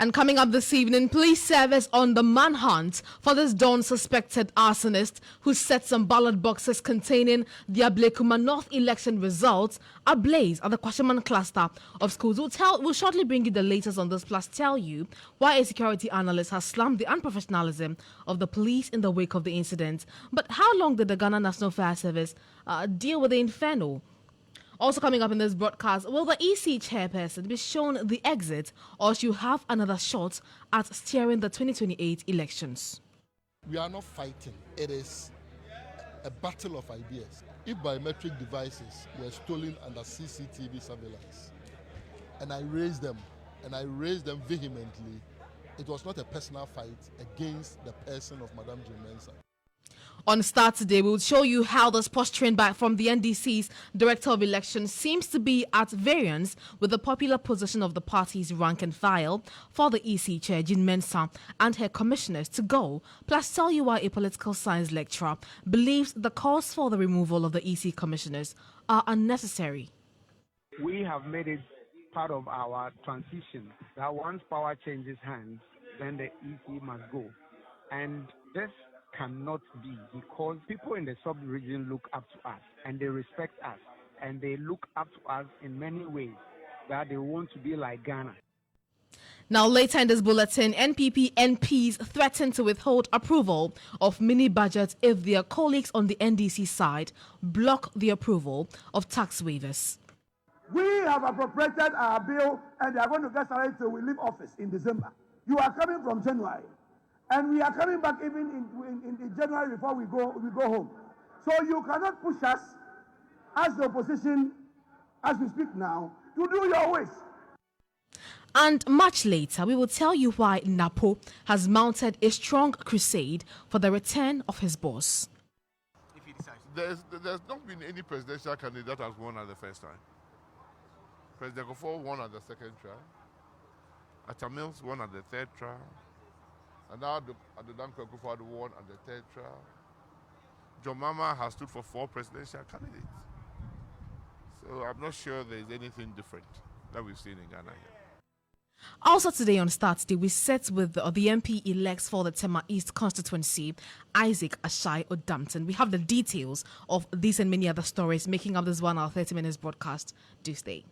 And coming up this evening, police service on the manhunt for this dawn suspected arsonist who set some ballot boxes containing the Ablekuma North election results ablaze at the Kwashiman cluster of schools. We'll shortly bring you the latest on this, plus tell you why a security analyst has slammed the unprofessionalism of the police in the wake of the incident. But how long did the Ghana National Fire Service deal with the inferno? Also coming up in this broadcast, will the EC chairperson be shown the exit, or should you have another shot at steering the 2028 elections? We are not fighting. It is a battle of ideas. If biometric devices were stolen under CCTV surveillance, and I raised them vehemently, it was not a personal fight against the person of Madame Jane Mensah. On Starr today, we will show you how this posturing back from the NDC's Director of Elections seems to be at variance with the popular position of the party's rank and file for the EC chair, Jane Mensah, and her commissioners to go, plus tell you why a political science lecturer believes the calls for the removal of the EC commissioners are unnecessary. We have made it part of our transition that once power changes hands, then the EC must go. And this cannot be, because people in the sub-region look up to us and they respect us and they look up to us in many ways, that they want to be like Ghana. Now, later in this bulletin, NPP MPs threaten to withhold approval of mini budgets if their colleagues on the NDC side block the approval of tax waivers. We have appropriated our bill and they are going to get started till we leave office in December. You are coming from January. And we are coming back even in January before we go home. So you cannot push us as the opposition, as we speak now, to do your wish. And much later, we will tell you why Napo has mounted a strong crusade for the return of his boss. If he decides. There's not been any presidential candidate that has won at the first time. President Kufuor won at the second trial. Atamils won at the third trial. And now Adedan Kwaku won at the third trial. John Mama has stood for 4 presidential candidates. So I'm not sure there is anything different that we've seen in Ghana here. Also today on Starr Today, we sit with the MP-elects for the Tema East constituency, Isaac Ashai Odampton. We have the details of these and many other stories making up this 1 hour 30 minutes broadcast. Do stay.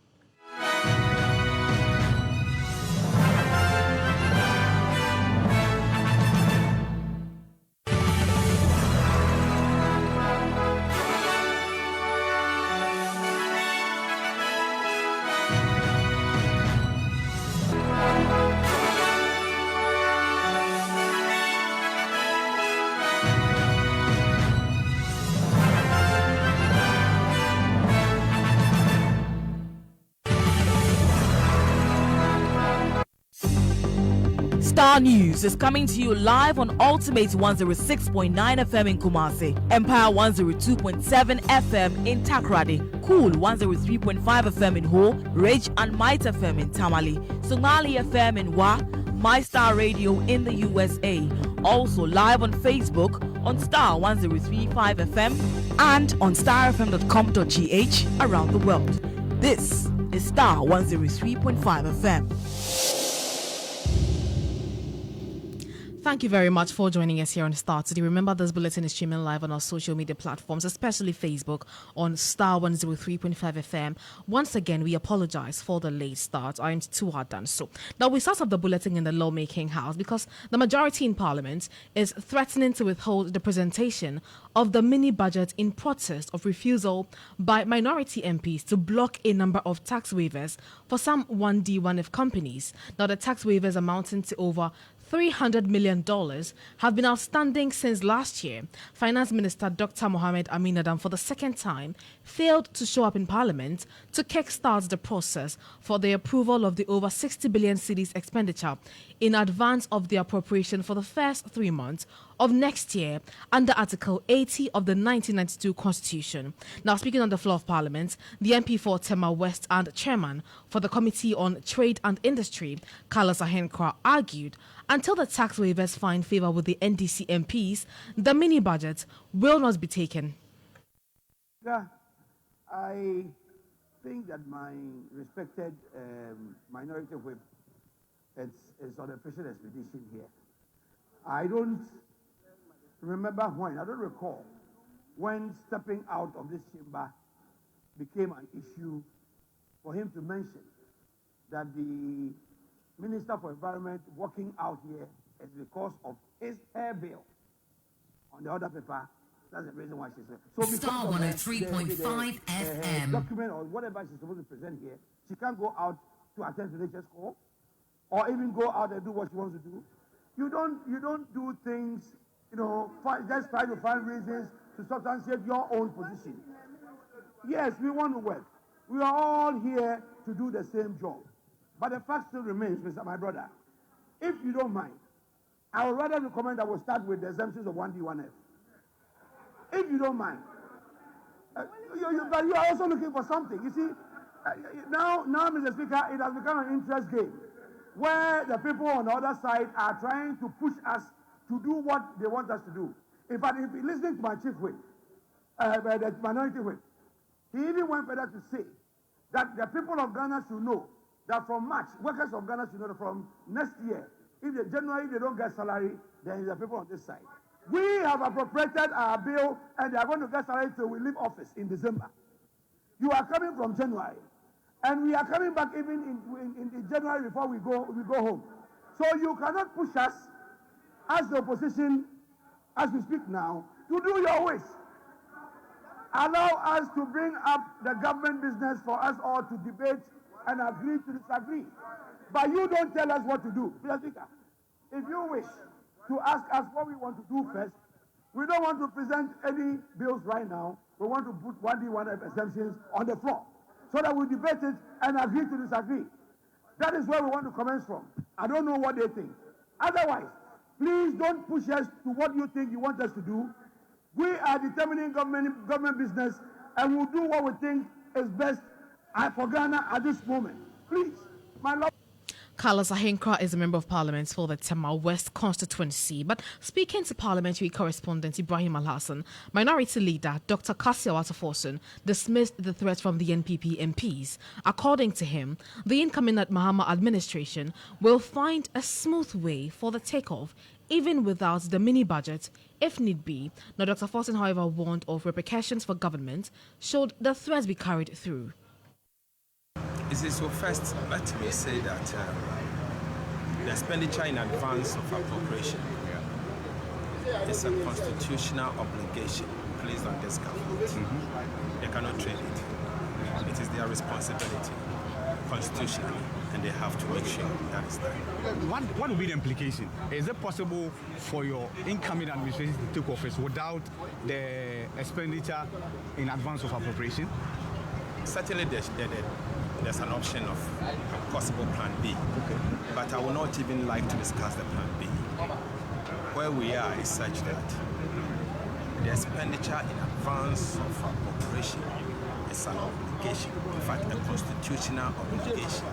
Starr News is coming to you live on Ultimate 106.9 FM in Kumasi, Empire 102.7 FM in Takoradi, Cool 103.5 FM in Ho, Rage and Might FM in Tamale, Somali FM in Wa, My Star Radio in the USA. Also live on Facebook on Starr 103.5 FM and on starfm.com.gh around the world. This is Starr 103.5 FM. Thank you very much for joining us here on Starr Today. Remember, this bulletin is streaming live on our social media platforms, especially Facebook on Starr 103.5 FM. Once again, we apologize for the late start. I am too hard done so. Now, we start off the bulletin in the lawmaking house because the majority in Parliament is threatening to withhold the presentation of the mini budget in protest of refusal by minority MPs to block a number of tax waivers for some 1D1F companies. Now, the tax waivers amounting to over $300 million have been outstanding since last year. Finance Minister Dr. Mohamed Amin Adam, for the second time, failed to show up in Parliament to kickstart the process for the approval of the over 60 billion cedis expenditure in advance of the appropriation for the first 3 months of next year under Article 80 of the 1992 Constitution. Now, speaking on the floor of Parliament, the MP for Tema West and Chairman for the Committee on Trade and Industry, Carlos Ahenkra, argued until the tax waivers find favour with the NDC MPs, the mini budget will not be taken. Yeah, I think that my respected minority whip it's on a fishing expedition here. I don't remember when, I don't recall when stepping out of this chamber became an issue for him to mention that the Minister for Environment walking out here is because of her bill on the other paper. That's the reason why she's there. So Starr 103.5 FM. Document or whatever she's supposed to present here, she can't go out to attend to nature's call, or even go out and do what she wants to do. You don't do things, just try to find reasons to substantiate your own position. Yes, we want to work. We are all here to do the same job. But the fact still remains, my brother, if you don't mind, I would rather recommend that we'll start with the exemptions of 1D, 1F. If you don't mind. But you are also looking for something. You see, now, Mr. Speaker, it has become an interest game where the people on the other side are trying to push us to do what they want us to do. In fact, if you listening to my chief whip, the minority whip, he even went further to say that the people of Ghana should know that from March, workers of Ghana should know that from next year, if January they don't get salary, then the people on this side. We have appropriated our bill and they are going to get salary till we leave office in December. You are coming from January. And we are coming back even in January before we go home. So you cannot push us as the opposition, as we speak now, to do your wish. Allow us to bring up the government business for us all to debate and agree to disagree. But you don't tell us what to do. Mr. Speaker, if you wish to ask us what we want to do first, we don't want to present any bills right now. We want to put 1D, 1F exemptions on the floor so that we debate it and agree to disagree. That is where we want to commence from. I don't know what they think. Otherwise, please don't push us to what you think you want us to do. We are determining government business and we'll do what we think is best for Ghana at this moment. Please, my lord. Carlos Ahenkra is a member of parliament for the Tema West constituency. But speaking to parliamentary correspondent Ibrahim Alhassan, minority leader Dr. Kasia Wataforson dismissed the threat from the NPP MPs. According to him, the incoming Mahama administration will find a smooth way for the takeoff, even without the mini budget, if need be. Now, Dr. Forson, however, warned of repercussions for government should the threats be carried through. So first, let me say that the expenditure in advance of appropriation is a constitutional obligation placed on this government. They cannot trade it. It is their responsibility constitutionally, and they have to make sure that is done. What would be the implication? Is it possible for your incoming administration to take office without the expenditure in advance of appropriation? Certainly there's an option of a possible plan B, but I would not even like to discuss the plan B. Where we are is such that the expenditure in advance of appropriation is an obligation, in fact a constitutional obligation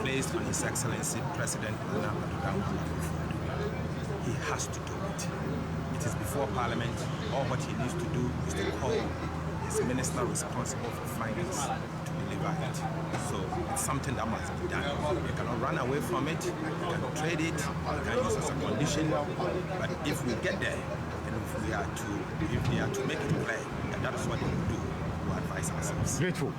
placed on His Excellency President Nana Addo Dankwa. He has to do it. It is before Parliament. All what he needs to do is to call his minister responsible for finance to deliver it. So it's something that must be done. You cannot run away from it, you cannot trade it, you can use it as a condition. But if we get there, and if we are to make it clear, and that is what we will do, we advise ourselves. Grateful.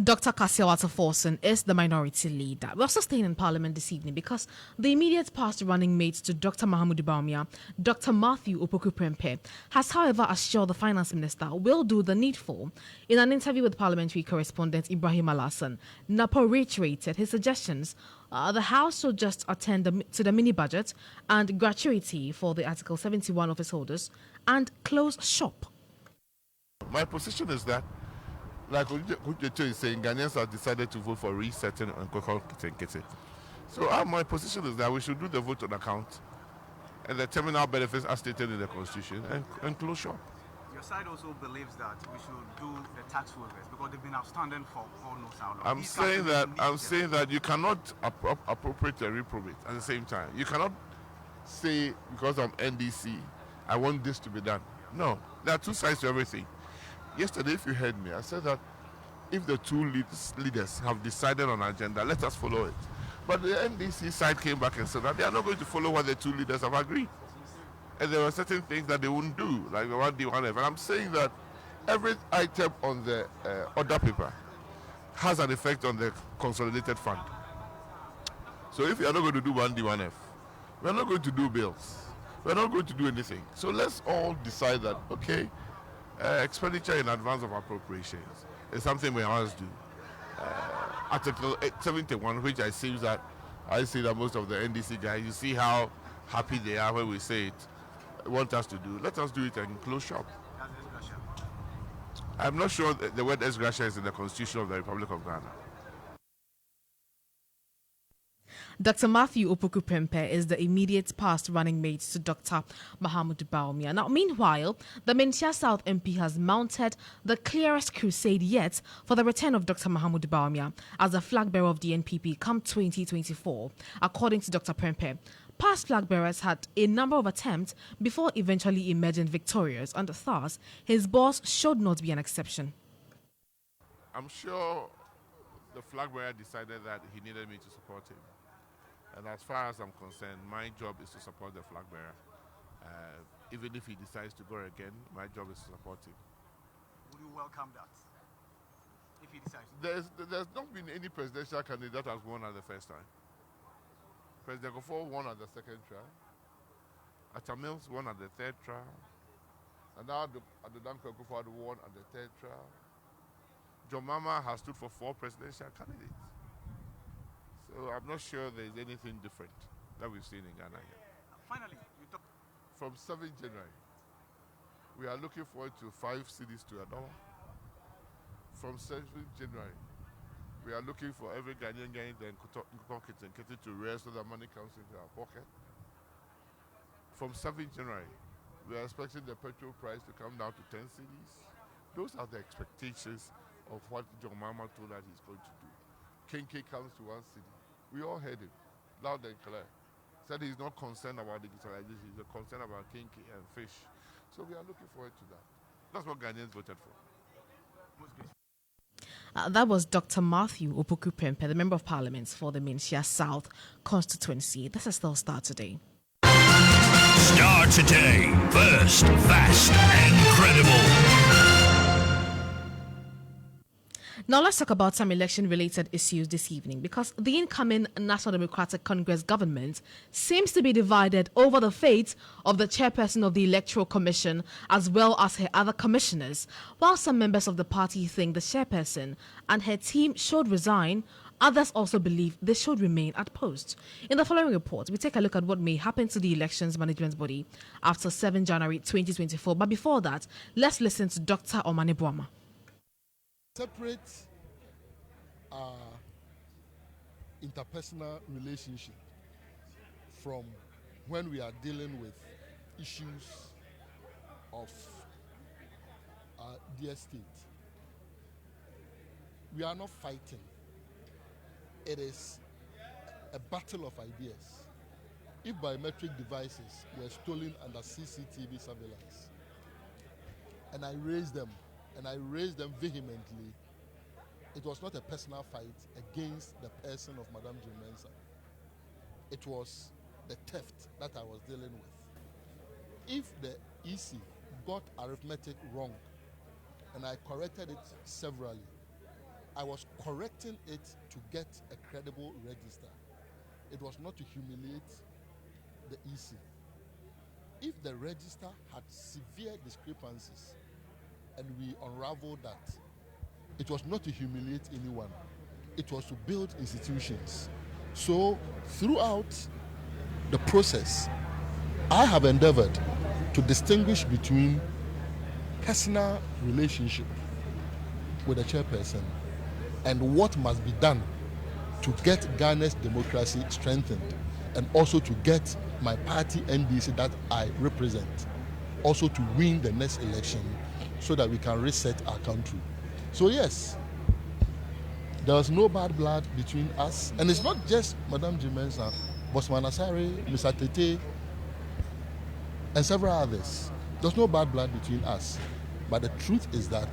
Dr. Kasia Wataforson is the minority leader. We're also staying in Parliament this evening because the immediate past running mates to Dr. Mahamudu Bawumia, Dr. Matthew Opoku-Prempeh, has however assured the Finance Minister will do the needful. In an interview with parliamentary correspondent Ibrahim Alhassan, Napo reiterated his suggestions. The House should just attend to the mini-budget and gratuity for the Article 71 office holders and close shop. My position is that, like Kuchecho is saying, Ghanaians have decided to vote for resetting and Kwekwa Kete. So my position is that we should do the vote on account and the terminal benefits as stated in the Constitution and close shop. Your side also believes that we should do the tax waivers because they've been outstanding for God knows how long. I'm saying that you cannot appropriate and reprobate at the same time. You cannot say because I'm NDC, I want this to be done. No, there are two sides to everything. Yesterday, if you heard me, I said that if the two leaders have decided on an agenda, let us follow it. But the NDC side came back and said that they are not going to follow what the two leaders have agreed. And there were certain things that they wouldn't do, like the 1D, 1F. And I'm saying that every item on the order paper has an effect on the consolidated fund. So if you are not going to do 1D, 1F, we are not going to do bills. We are not going to do anything. So let's all decide that, okay, expenditure in advance of appropriations is something we must do. Article 71, which I see that most of the NDC guys, you see how happy they are when we say it, want us to do. Let us do it and close shop. I'm not sure that the word ex gratia is in the Constitution of the Republic of Ghana. Dr. Matthew Opoku-Prempeh is the immediate past running mate to Dr. Mahamudu Bawumia. Now, meanwhile, the Menchia South MP has mounted the clearest crusade yet for the return of Dr. Mahamudu Bawumia as the flag bearer of the NPP come 2024. According to Dr. Prempeh, past flag bearers had a number of attempts before eventually emerging victorious, and thus his boss should not be an exception. I'm sure the flag bearer decided that he needed me to support him. And as far as I'm concerned, my job is to support the flag bearer. Even if he decides to go again, my job is to support him. Would you welcome that? If he decides to? There's not been any presidential candidate that has won at the first time. President Kufuor won at the second trial. Atta Mills won at the third trial. And now Adodan Kufuor won at the third trial. John Mahama has stood for 4 presidential candidates. So I'm not sure there's anything different that we've seen in Ghana here. Finally, you talk. From 7th January, we are looking forward to 5 cities to $1. From 7th January, we are looking for every Ghanaian getting the Nkukon to rest so that money comes into our pocket. From 7th January, we are expecting the petrol price to come down to 10 cities. Those are the expectations of what John Mahama told us he's going to do. Kinky comes to 1 city. We all heard him, loud and clear. Said he's not concerned about digitalization, he's concerned about kinky and fish. So we are looking forward to that. That's what Ghanaians voted for. That was Dr. Matthew Opoku-Prempeh, the Member of Parliament for the Menchia South constituency. This is still Starr Today. Starr Today, first, fast, and credible. Now let's talk about some election-related issues this evening, because the incoming National Democratic Congress government seems to be divided over the fate of the chairperson of the Electoral Commission as well as her other commissioners. While some members of the party think the chairperson and her team should resign, others also believe they should remain at post. In the following report, we take a look at what may happen to the Elections Management Body after 7 January 2024. But before that, let's listen to Dr. Omane Boama. Separate our interpersonal relationship from when we are dealing with issues of our dear state. We are not fighting. It is a battle of ideas. If biometric devices were stolen under CCTV surveillance, and I raised them vehemently, it was not a personal fight against the person of Madame Jimensa. It was the theft that I was dealing with. If the EC got arithmetic wrong, and I corrected it severally, I was correcting it to get a credible register. It was not to humiliate the EC. If the register had severe discrepancies and we unraveled that, it was not to humiliate anyone. It was to build institutions. So throughout the process, I have endeavored to distinguish between personal relationship with the chairperson and what must be done to get Ghana's democracy strengthened, and also to get my party NDC that I represent also to win the next election so that we can reset our country. So yes, there was no bad blood between us, and it's not just Madame Jimensa, Bosman Asare, Mr. Tete, and several others. There's no bad blood between us, but the truth is that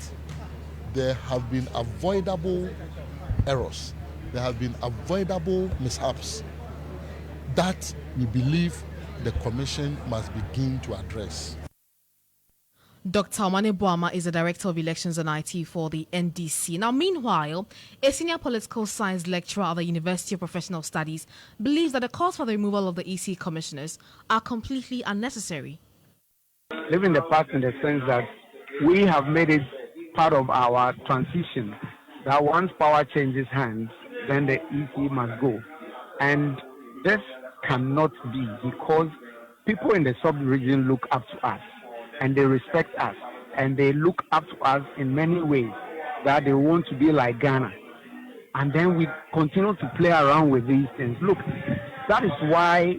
there have been avoidable errors there have been avoidable mishaps that we believe the Commission must begin to address. Dr. Omane Boama is the Director of Elections and IT for the NDC. Now, meanwhile, a senior political science lecturer at the University of Professional Studies believes that the calls for the removal of the EC commissioners are completely unnecessary. Live in the past in the sense that we have made it part of our transition that once power changes hands, then the EC must go. And this cannot be because people in the sub-region look up to us and they respect us and they look up to us in many ways that they want to be like Ghana. And then we continue to play around with these things. Look, that is why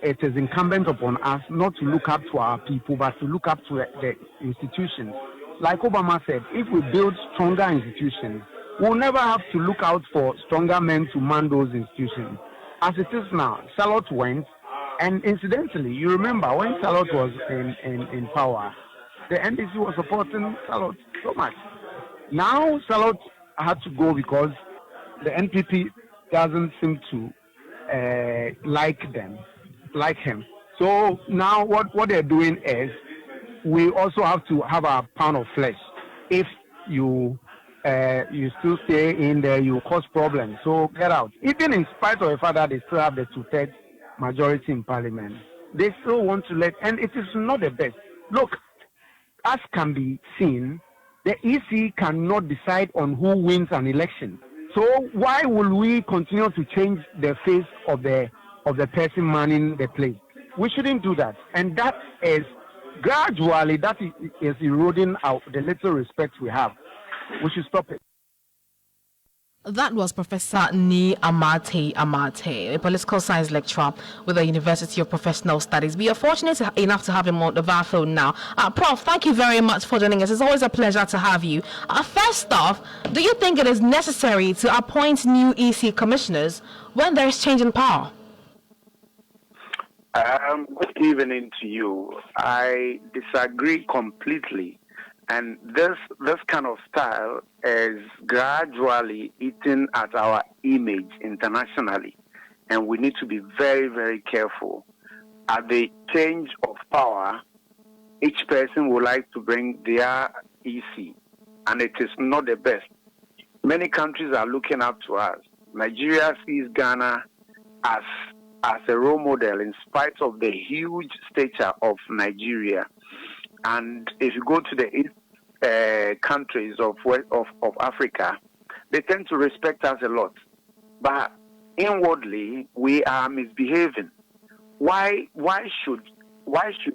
it is incumbent upon us not to look up to our people, but to look up to the institutions. Like Obama said, if we build stronger institutions, we'll never have to look out for stronger men to man those institutions. As it is now, Charlotte went, and incidentally, you remember when Charlotte was in power, the NDC was supporting Charlotte so much. Now Charlotte had to go because the NPP doesn't seem to like him. So now what they're doing is we also have to have a pound of flesh. If you still stay in there, you cause problems. So get out. Even in spite of the fact that they still have the 2/3 majority in parliament, they still want to and it is not the best. Look, as can be seen, the EC cannot decide on who wins an election. So why will we continue to change the face of the person manning the place? We shouldn't do that. And that is gradually is eroding out the little respect we have. We should stop it. That was Professor Ni Amate, a political science lecturer with the University of Professional Studies. We are fortunate enough to have him on the VAR phone now. Prof, thank you very much for joining us. It's always a pleasure to have you. First off, do you think it is necessary to appoint new EC commissioners when there is change in power? Good evening to you. I disagree completely. And this kind of style is gradually eating at our image internationally. And we need to be very, very careful. At the change of power, each person would like to bring their EC. And it is not the best. Many countries are looking up to us. Nigeria sees Ghana as a role model in spite of the huge stature of Nigeria. And if you go to the east countries of Africa, they tend to respect us a lot. But inwardly, we are misbehaving. Why should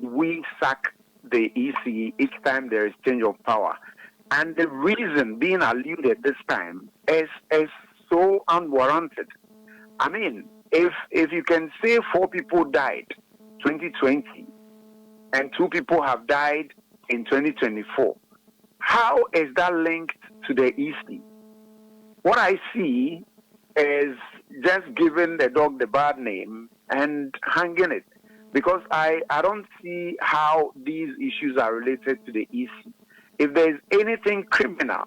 we sack the EC each time there is change of power? And the reason being alluded this time is so unwarranted. I mean, if you can say 4 people died 2020 and 2 people have died in 2024, how is that linked to the EC? What I see is just giving the dog the bad name and hanging it, because I don't see how these issues are related to the EC. If there is anything criminal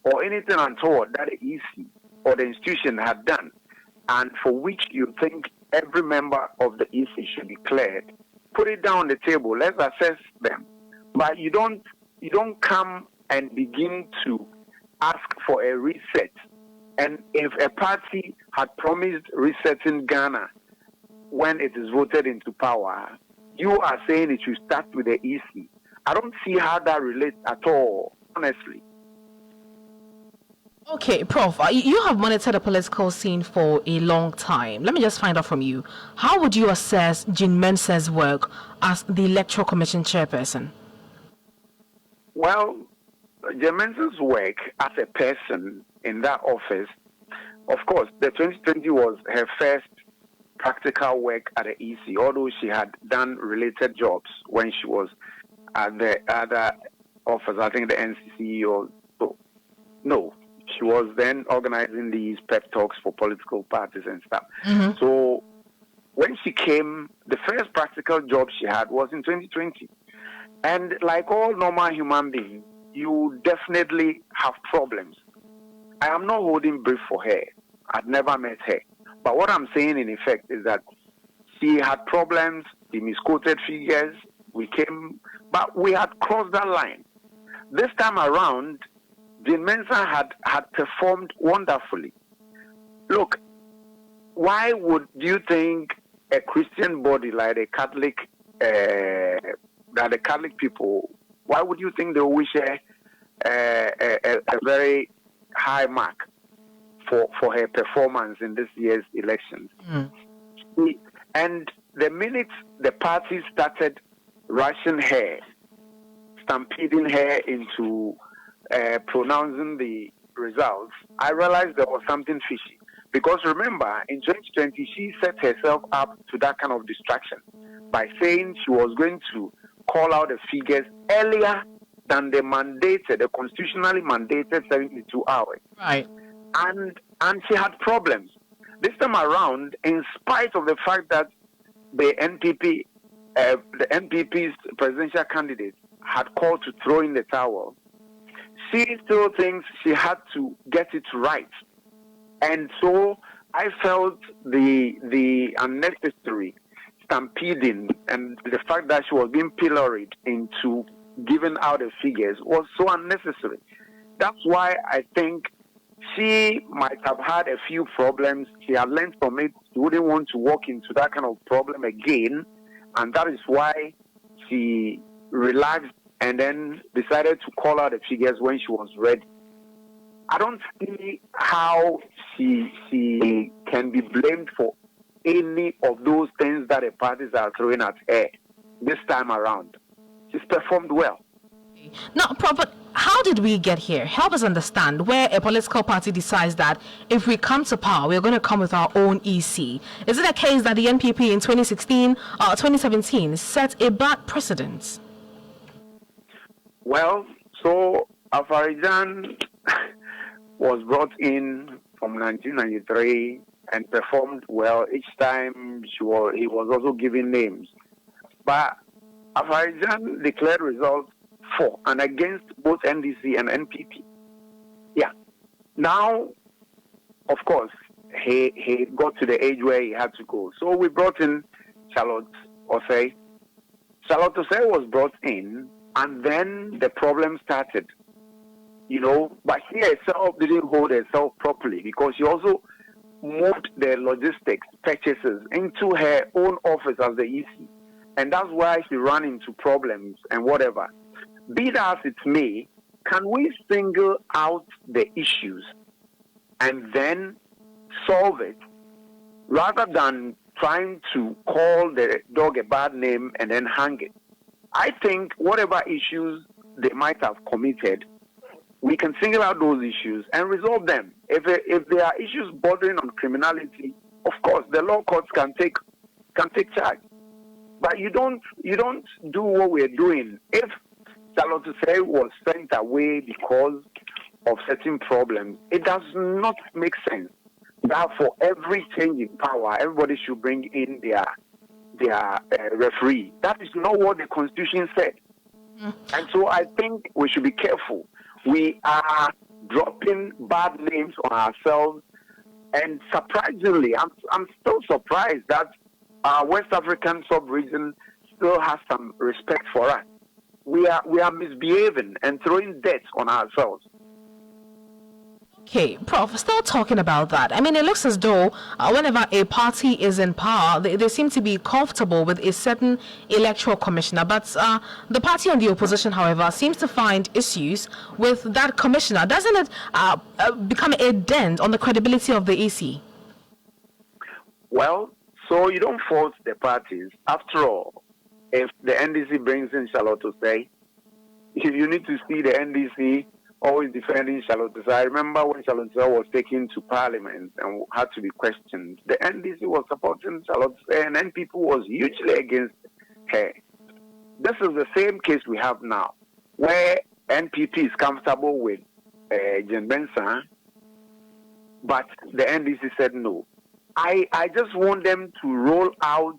or anything untoward that the EC or the institution had done, and for which you think every member of the EC should be cleared, put it down on the table. Let's assess them. But you don't come and begin to ask for a reset. And if a party had promised resetting Ghana when it is voted into power, you are saying it should start with the EC. I don't see how that relates at all, honestly. Okay, Prof, you have monitored the political scene for a long time. Let me just find out from you. How would you assess Jean Mensah's work as the Electoral Commission chairperson? Well, Jean Mensah's work as a person in that office, of course, the 2020 was her first practical work at the EC, although she had done related jobs when she was at the other office, I think the NCC or so. No. She was then organizing these pep talks for political parties and stuff. Mm-hmm. So when she came, the first practical job she had was in 2020. And like all normal human beings, you definitely have problems. I am not holding brief for her. I'd never met her. But what I'm saying in effect is that she had problems, she misquoted figures, but we had crossed that line. This time around, Jane Mensah had performed wonderfully. Look, why would you think a Christian body like the Catholic, that the Catholic people, why would you think they will wish her a very high mark for her performance in this year's elections? And the minute the party started rushing her, stampeding her into pronouncing the results, I realized there was something fishy. Because remember, in 2020, she set herself up to that kind of distraction by saying she was going to call out the figures earlier than the constitutionally mandated 72 hours. Right. And she had problems. This time around, in spite of the fact that the NPP's presidential candidate had called to throw in the towel, she still thinks she had to get it right. And so I felt the unnecessary stampeding and the fact that she was being pilloried into giving out the figures was so unnecessary. That's why I think she might have had a few problems. She had learned from it. She wouldn't want to walk into that kind of problem again. And that is why she relaxed and then decided to call out the figures when she was ready. I don't see how she can be blamed for any of those things that the parties are throwing at her this time around. She's performed well. Now, Prof, but how did we get here? Help us understand where a political party decides that if we come to power, we're going to come with our own EC. Is it a case that the NPP in 2017 set a bad precedent? Well, so Afarijan was brought in from 1993 and performed well. Each time he was also given names. But Afarijan declared results for and against both NDC and NPP. Yeah. Now, of course, he got to the age where he had to go. So we brought in Charlotte Osei. Charlotte Osei was brought in, and then the problem started. But she herself didn't hold herself properly because she also moved the logistics purchases into her own office as the EC. And that's why she ran into problems and whatever. Be that as it may, can we single out the issues and then solve it rather than trying to call the dog a bad name and then hang it? I think whatever issues they might have committed, we can single out those issues and resolve them. If there are issues bordering on criminality, of course, the law courts can take charge. But you don't do what we're doing. If Charlotte Osei was sent away because of certain problems, it does not make sense that for every change in power, everybody should bring in their referee. That is not what the Constitution said. And so I think we should be careful. We are dropping bad names on ourselves, and surprisingly, I'm still surprised that our West African sub-region still has some respect for us. We are misbehaving and throwing dirt on ourselves. Okay, Prof, still talking about that. I mean, it looks as though whenever a party is in power, they seem to be comfortable with a certain electoral commissioner. But the party on the opposition, however, seems to find issues with that commissioner. Doesn't it become a dent on the credibility of the EC? Well, so you don't fault the parties. After all, if the NDC brings in Charlotte Osei, you need to see the NDC always defending Charlotte Osei. I remember when Charlotte Osei was taken to Parliament and had to be questioned, the NDC was supporting Charlotte Osei and NPP was hugely against her. This is the same case we have now, where NPP is comfortable with Jane Mensah, but the NDC said no. I just want them to roll out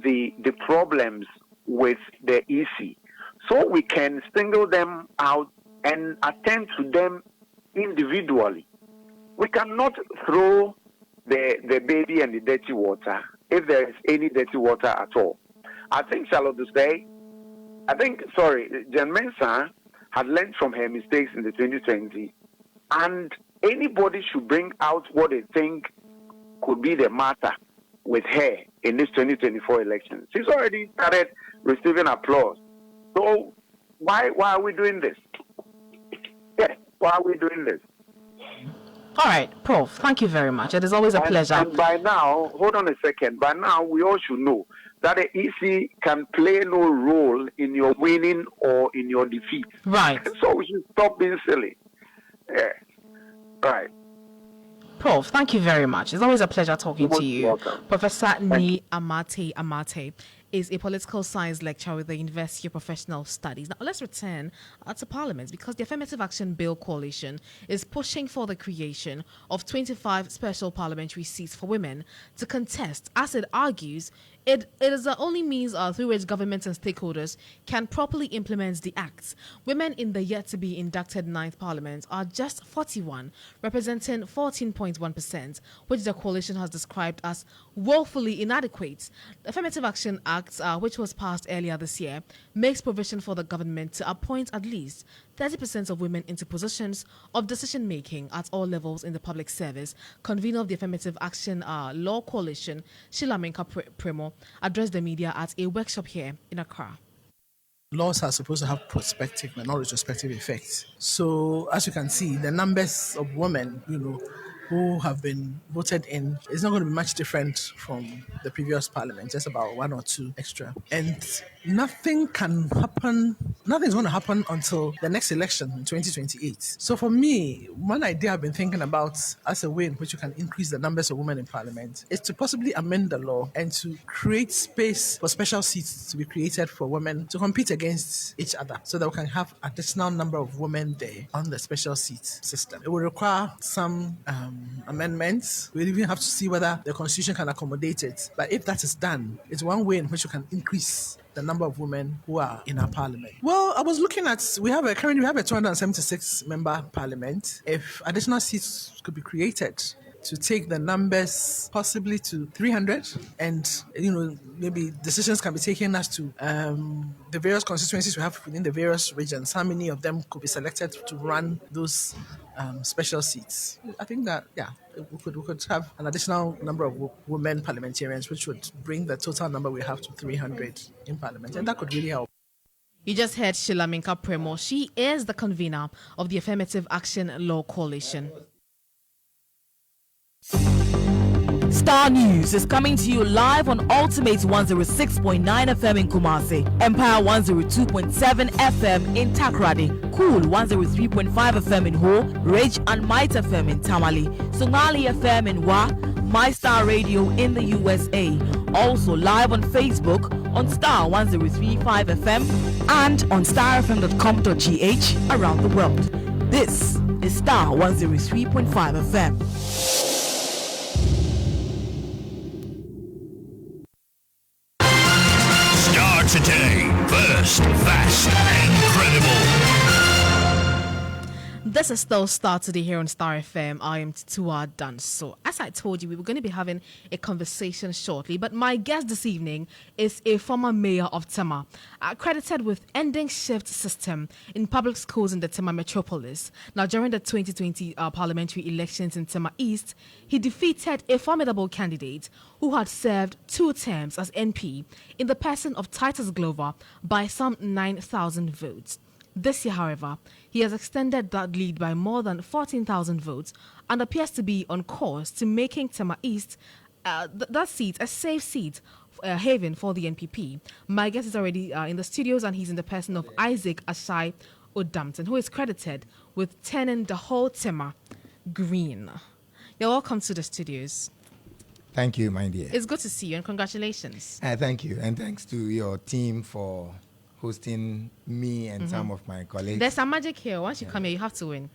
the problems with the EC so we can single them out and attend to them individually. We cannot throw the baby and the dirty water, if there is any dirty water at all. I think Charlotte to say, Jen Mensah had learned from her mistakes in the 2020, and anybody should bring out what they think could be the matter with her in this 2024 election. She's already started receiving applause. So why are we doing this? Yeah, why are we doing this? All right, Prof, thank you very much. It is always a pleasure. And by now, hold on a second, by now we all should know that the EC can play no role in your winning or in your defeat. Right. So we should stop being silly. Yeah. Right. Prof, thank you very much. It's always a pleasure talking to you. Welcome. Professor Ni Amate is a political science lecturer with the University of Professional Studies. Now, let's return to Parliament, because the Affirmative Action Bill Coalition is pushing for the creation of 25 special parliamentary seats for women to contest, as it argues it is the only means through which governments and stakeholders can properly implement the acts. Women in the yet-to-be inducted 9th Parliament are just 41, representing 14.1%, which the coalition has described as woefully inadequate. The Affirmative Action Act, which was passed earlier this year, makes provision for the government to appoint at least 30% of women into positions of decision-making at all levels in the public service. Convener of the Affirmative Action Law Coalition, Sheila Menka-Premo, addressed the media at a workshop here in Accra. Laws are supposed to have prospective and not retrospective effects. So, as you can see, the numbers of women, who have been voted in is not going to be much different from the previous parliament, just about 1 or 2 extra. And nothing's going to happen until the next election in 2028. So for me, one idea I've been thinking about as a way in which you can increase the numbers of women in parliament is to possibly amend the law and to create space for special seats to be created for women to compete against each other, so that we can have additional number of women there on the special seat system. It will require some amendments. We even have to see whether the constitution can accommodate it. But if that is done, it's one way in which you can increase the number of women who are in our parliament. Well, I was looking at, we have a 276 member parliament. If additional seats could be created to take the numbers possibly to 300, and maybe decisions can be taken as to the various constituencies we have within the various regions, how many of them could be selected to run those special seats. I think that we could have an additional number of women parliamentarians, which would bring the total number we have to 300 in parliament, and that could really help. You just heard Sheila Menka-Premo. She is the convener of the Affirmative Action Law Coalition. Star News is coming to you live on Ultimate 106.9 FM in Kumasi, Empire 102.7 FM in Takrady, Cool 103.5 FM in Ho, Rage and Might FM in Tamale, Songali FM in Wa, My Star Radio in the USA. Also live on Facebook on Star 103.5 FM and on starfm.com.gh around the world. This is Star 103.5 FM. Today, first, fast, and credible. This is still Starr Today here on Star FM. I am Tutua Danso. As I told you, we were going to be having a conversation shortly, but my guest this evening is a former mayor of Tema, credited with ending shift system in public schools in the Tema metropolis. Now, during the 2020 parliamentary elections in Tema East, he defeated a formidable candidate who had served 2 terms as NP in the person of Titus Glover by some 9,000 votes. This year, however, he has extended that lead by more than 14,000 votes and appears to be on course to making Tema East, that seat, a safe seat, haven for the NPP. My guest is already in the studios, and he's in the person of Isaac Ashai Odampton, who is credited with turning the whole Tema green. You're welcome to the studios. Thank you, my dear. It's good to see you, and congratulations. Thank you, and thanks to your team for hosting me and some of my colleagues. There's some magic here. Once you come here, you have to win.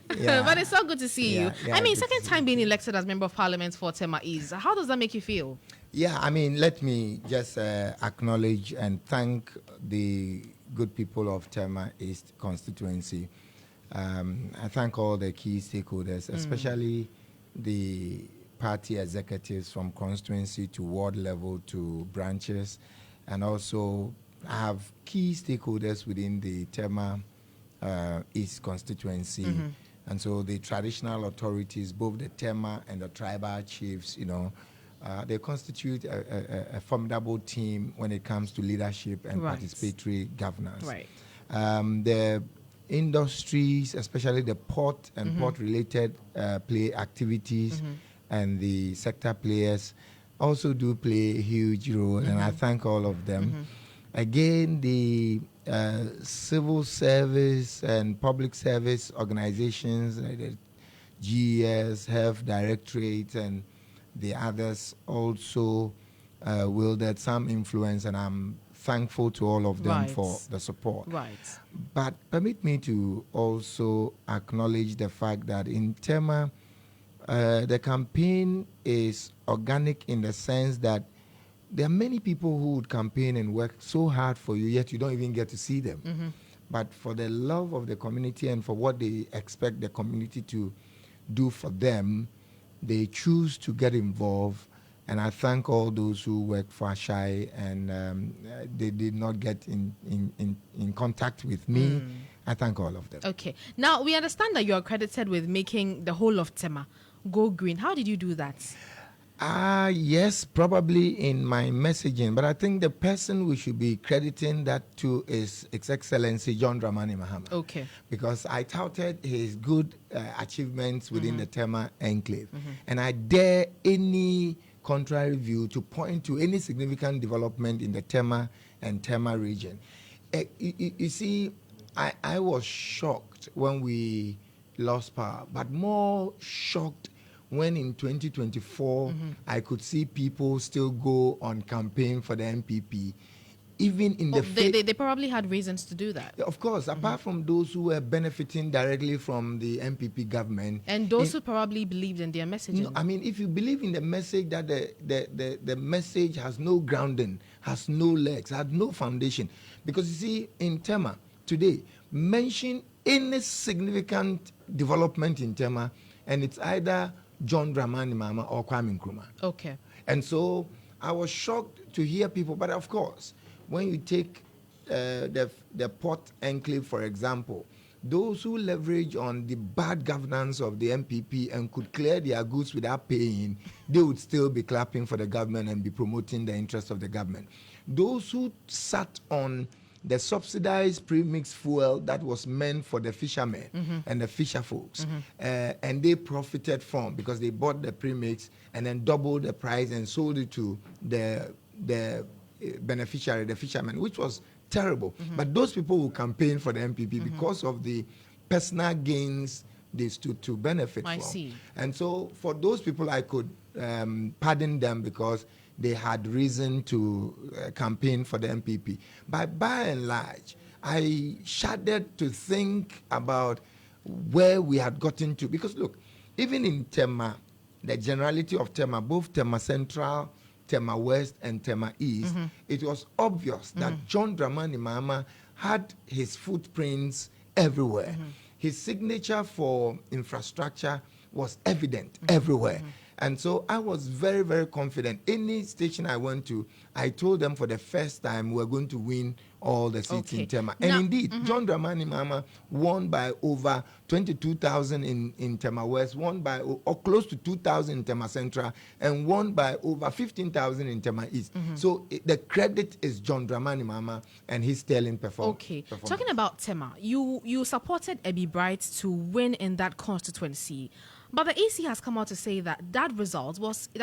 But it's so good to see you. I mean, second time being elected as Member of Parliament for Tema East. How does that make you feel? Yeah, I mean, let me just acknowledge and thank the good people of Tema East constituency. I thank all the key stakeholders, especially the party executives from constituency to ward level to branches, and also I have key stakeholders within the Tema East constituency. And so the traditional authorities, both the Tema and the tribal chiefs, they constitute a formidable team when it comes to leadership and participatory governance. Right. The industries, especially the port and port-related play activities, and the sector players also do play a huge role, and I thank all of them. Again, the civil service and public service organizations, like the GES, Health Directorate, and the others also wielded some influence, and I'm thankful to all of them for the support. But permit me to also acknowledge the fact that in Tema, the campaign is organic in the sense that there are many people who would campaign and work so hard for you, yet you don't even get to see them. But for the love of the community and for what they expect the community to do for them, they choose to get involved. And I thank all those who work for Ashai and they did not get in contact with me. I thank all of them. Okay. Now, we understand that you are credited with making the whole of Tema go green. How did you do that? Yes, probably in my messaging, but I think the person we should be crediting that to is His Excellency John Dramani Mahama. Okay. Because I touted his good achievements within the Tema enclave, and I dare any contrary view to point to any significant development in the Tema and Tema region. You see, I was shocked when we lost power, but more shocked when in 2024 I could see people still go on campaign for the MPP, even in they probably had reasons to do that. Of course, apart from those who were benefiting directly from the MPP government. And those who probably believed in their messaging. No, I mean, if you believe in the message that the message has no grounding, has no legs, has no foundation. Because you see, in Tema today, mention any significant development in Tema, and it's either John Dramani Mahama or Kwame Nkrumah. Okay. And so I was shocked to hear people, but of course, when you take the port enclave, for example, those who leverage on the bad governance of the MPP and could clear their goods without paying, they would still be clapping for the government and be promoting the interests of the government. Those who sat on the subsidized premixed fuel that was meant for the fishermen and the fisher folks, and they profited from, because they bought the premix and then doubled the price and sold it to the beneficiary, the fishermen, which was terrible. But those people who campaigned for the MPP because of the personal gains they stood to benefit from. I see. And so for those people, I could pardon them because they had reason to campaign for the MPP. But by and large, I shuddered to think about where we had gotten to. Because look, even in Tema, the generality of Tema, both Tema Central, Tema West, and Tema East, it was obvious that John Dramani Mahama had his footprints everywhere. His signature for infrastructure was evident everywhere. And so I was very, very confident. Any station I went to, I told them for the first time we're going to win all the seats in Tema. And indeed, John Dramani Mahama won by over 22,000 in Tema West, won by or close to 2,000 in Tema Central, and won by over 15,000 in Tema East. So the credit is John Dramani Mahama and his sterling performance. Okay. Talking about Tema, you supported Ebi Bright to win in that constituency. But the EC has come out to say that that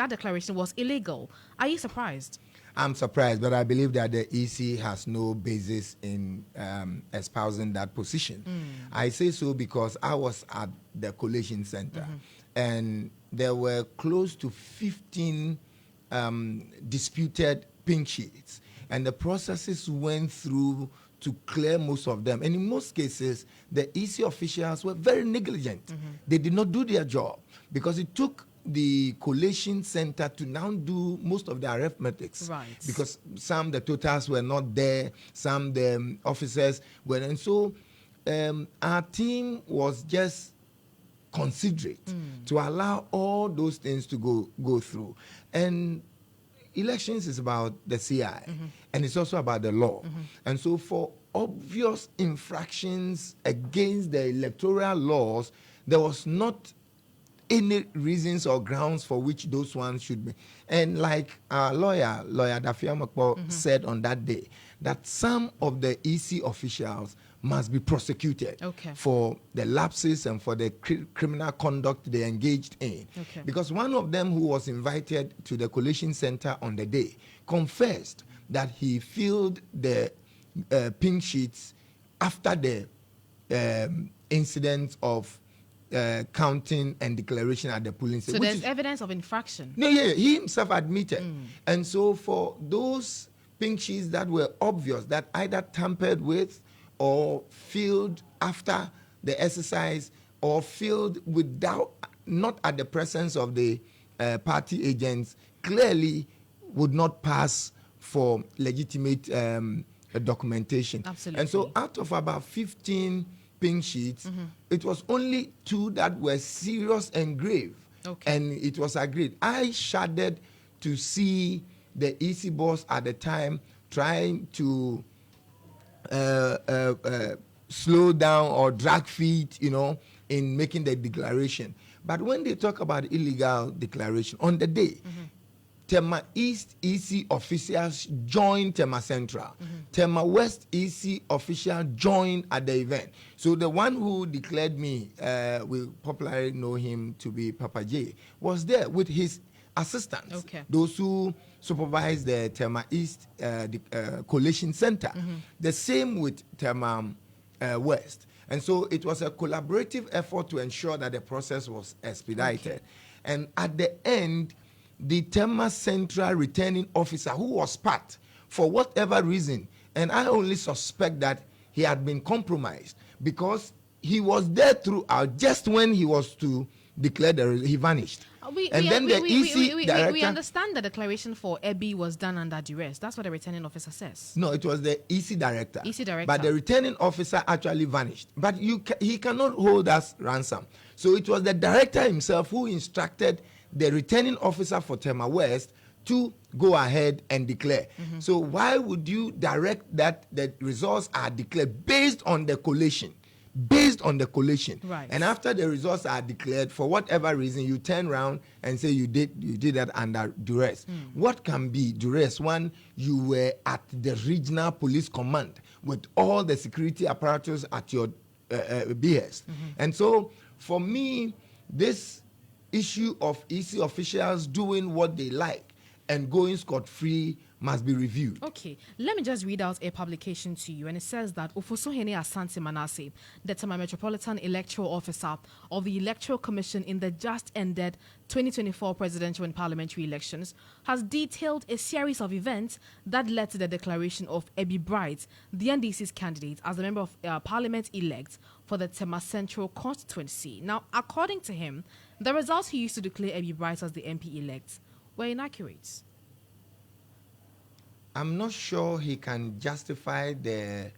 declaration was illegal. Are you surprised? I'm surprised, but I believe that the EC has no basis in espousing that position. I say so because I was at the collation center, and there were close to 15 disputed pink sheets, and the processes went through to clear most of them. And in most cases, the EC officials were very negligent. They did not do their job because it took the collation center to now do most of the arithmetics. Because some the totals were not there, some the officers were. And so our team was just considerate to allow all those things to go through. And elections is about the CI, and it's also about the law. And so for obvious infractions against the electoral laws, there was not any reasons or grounds for which those ones should be. And like our lawyer Dafia Makpo said on that day, that some of the EC officials must be prosecuted for the lapses and for the criminal conduct they engaged in. Because one of them who was invited to the collation center on the day confessed that he filled the pink sheets after the incident of counting and declaration at the polling station. So there's evidence of infraction. No, yeah, he himself admitted. And so for those pink sheets that were obvious, that either tampered with or filled after the exercise or filled without, not at the presence of the party agents, clearly would not pass for legitimate documentation. Absolutely. And so out of about 15 pink sheets, it was only 2 that were serious and grave. And it was agreed. I shuddered to see the EC boss at the time trying to slow down or drag feet, in making the declaration. But when they talk about illegal declaration, on the day, Tema East EC officials joined Tema Central. Tema West EC official joined at the event. So the one who declared me, we popularly know him to be Papa J, was there with his assistants, those who supervise the Tema East Collation Center. The same with Tema West. And so it was a collaborative effort to ensure that the process was expedited. And at the end, the Tema Central returning officer, who was part for whatever reason, and I only suspect that he had been compromised because he was there throughout. Just when he was to declare he vanished. We understand the declaration for Ebi was done under duress. That's what the returning officer says. No, it was the EC director. EC director. But the returning officer actually vanished. But he cannot hold us ransom. So it was the director himself who instructed the returning officer for Tema West to go ahead and declare. So why would you direct that the results are declared based on the collation? Based on the collation. Right. And after the results are declared, for whatever reason, you turn around and say you did that under duress. What can be duress? One, you were at the regional police command with all the security apparatus at your behest. And so for me, this issue of EC officials doing what they like and going scot-free must be reviewed. Okay, let me just read out a publication to you, and it says that Ofosuhene Asante Manasseh, the Tema Metropolitan Electoral Officer of the Electoral Commission in the just ended 2024 presidential and parliamentary elections, has detailed a series of events that led to the declaration of Ebi Bright, the NDC's candidate, as a member of Parliament elect for the Tema Central constituency. Now, according to him, the results he used to declare Ebi Bright as the MP elect were inaccurate. I'm not sure he can justify the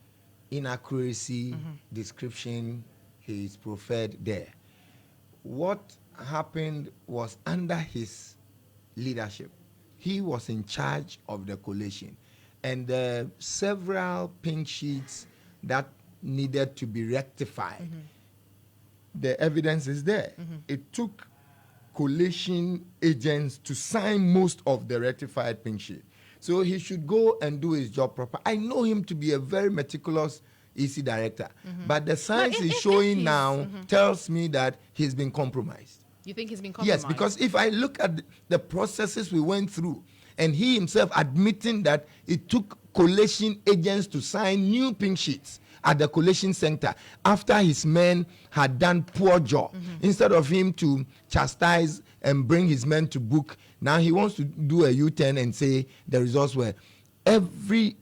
inaccuracy description he's preferred there. What happened was under his leadership, he was in charge of the collation, and the several pink sheets that needed to be rectified. The evidence is there. It took collation agents to sign most of the rectified pink sheet. So he should go and do his job proper. I know him to be a very meticulous EC director, but the signs he's showing now tells me that he's been compromised. You think he's been compromised? Yes, because if I look at the processes we went through, and he himself admitting that it took collation agents to sign new pink sheets at the collation center after his men had done poor job. Instead of him to chastise and bring his men to book, now he wants to do a U-turn and say the results were every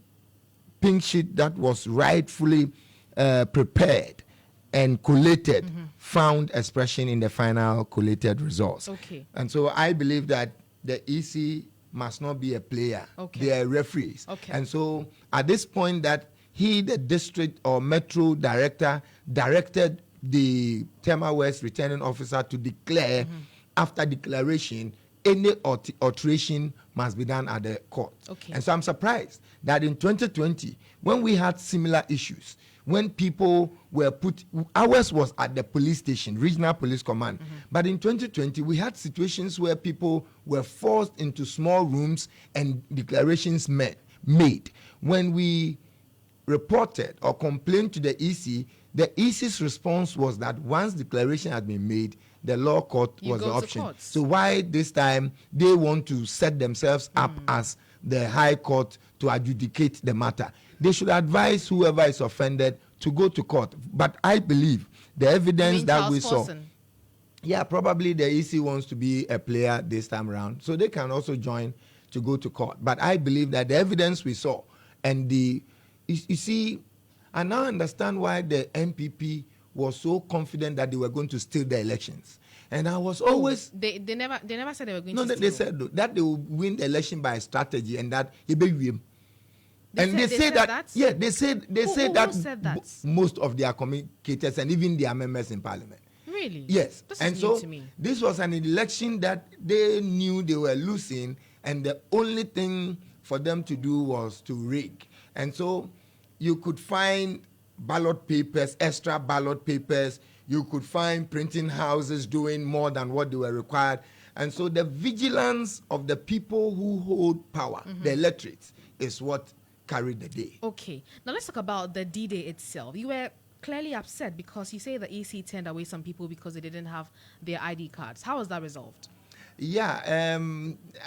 pink sheet that was rightfully prepared and collated found expression in the final collated results. Okay. And so I believe that the EC must not be a player. Okay. They are referees. Okay. And so at this point that he, the district or metro director, directed the Tema West returning officer to declare, after declaration, any alteration must be done at the court. Okay. And so I'm surprised that in 2020, when we had similar issues, when people were put, ours was at the police station, regional police command. But in 2020, we had situations where people were forced into small rooms and declarations made. When we reported or complained to the EC, the EC's response was that once declaration had been made, the law court was the option. So why this time they want to set themselves up as the high court to adjudicate the matter? They should advise whoever is offended to go to court. But I believe the evidence that we saw. Yeah, probably the EC wants to be a player this time around, so they can also join to go to court. But I believe that the evidence we saw and you see, I now understand why the MPP was so confident that they were going to steal the elections. And I was always... They never said they were going to steal. No, they said that they will win the election by strategy and that he be win. And they said that? Yeah, they said that most of their communicators and even their members in parliament. Really? Yes. This and is so new to me. This was an election that they knew they were losing, and the only thing for them to do was to rig. And so you could find ballot papers, extra ballot papers. You could find printing houses doing more than what they were required. And so the vigilance of the people who hold power, the electorates, is what carried the day. Okay. Now let's talk about the D-Day itself. You were clearly upset because you say the EC turned away some people because they didn't have their ID cards. How was that resolved? Yeah,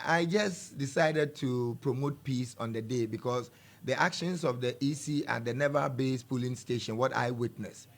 I just decided to promote peace on the day because the actions of the EC at the naval base polling station, what I witnessed,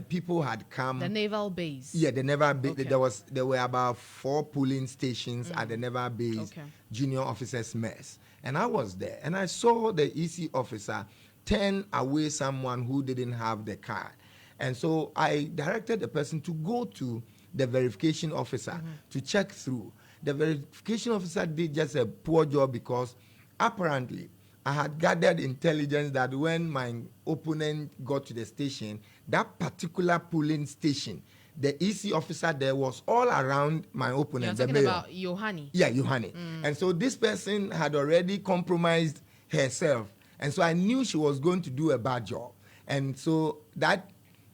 people had come. The naval base. Yeah, the naval base. Okay. There were about 4 polling stations at the naval base junior officers mess, and I was there, and I saw the EC officer turn away someone who didn't have the card, and so I directed the person to go to the verification officer to check through. The verification officer did just a poor job because apparently I had gathered intelligence that when my opponent got to the station, that particular polling station, the EC officer there was all around my opponent. You're talking about Yohani. Yeah, Yohani. And so this person had already compromised herself. And so I knew she was going to do a bad job. And so that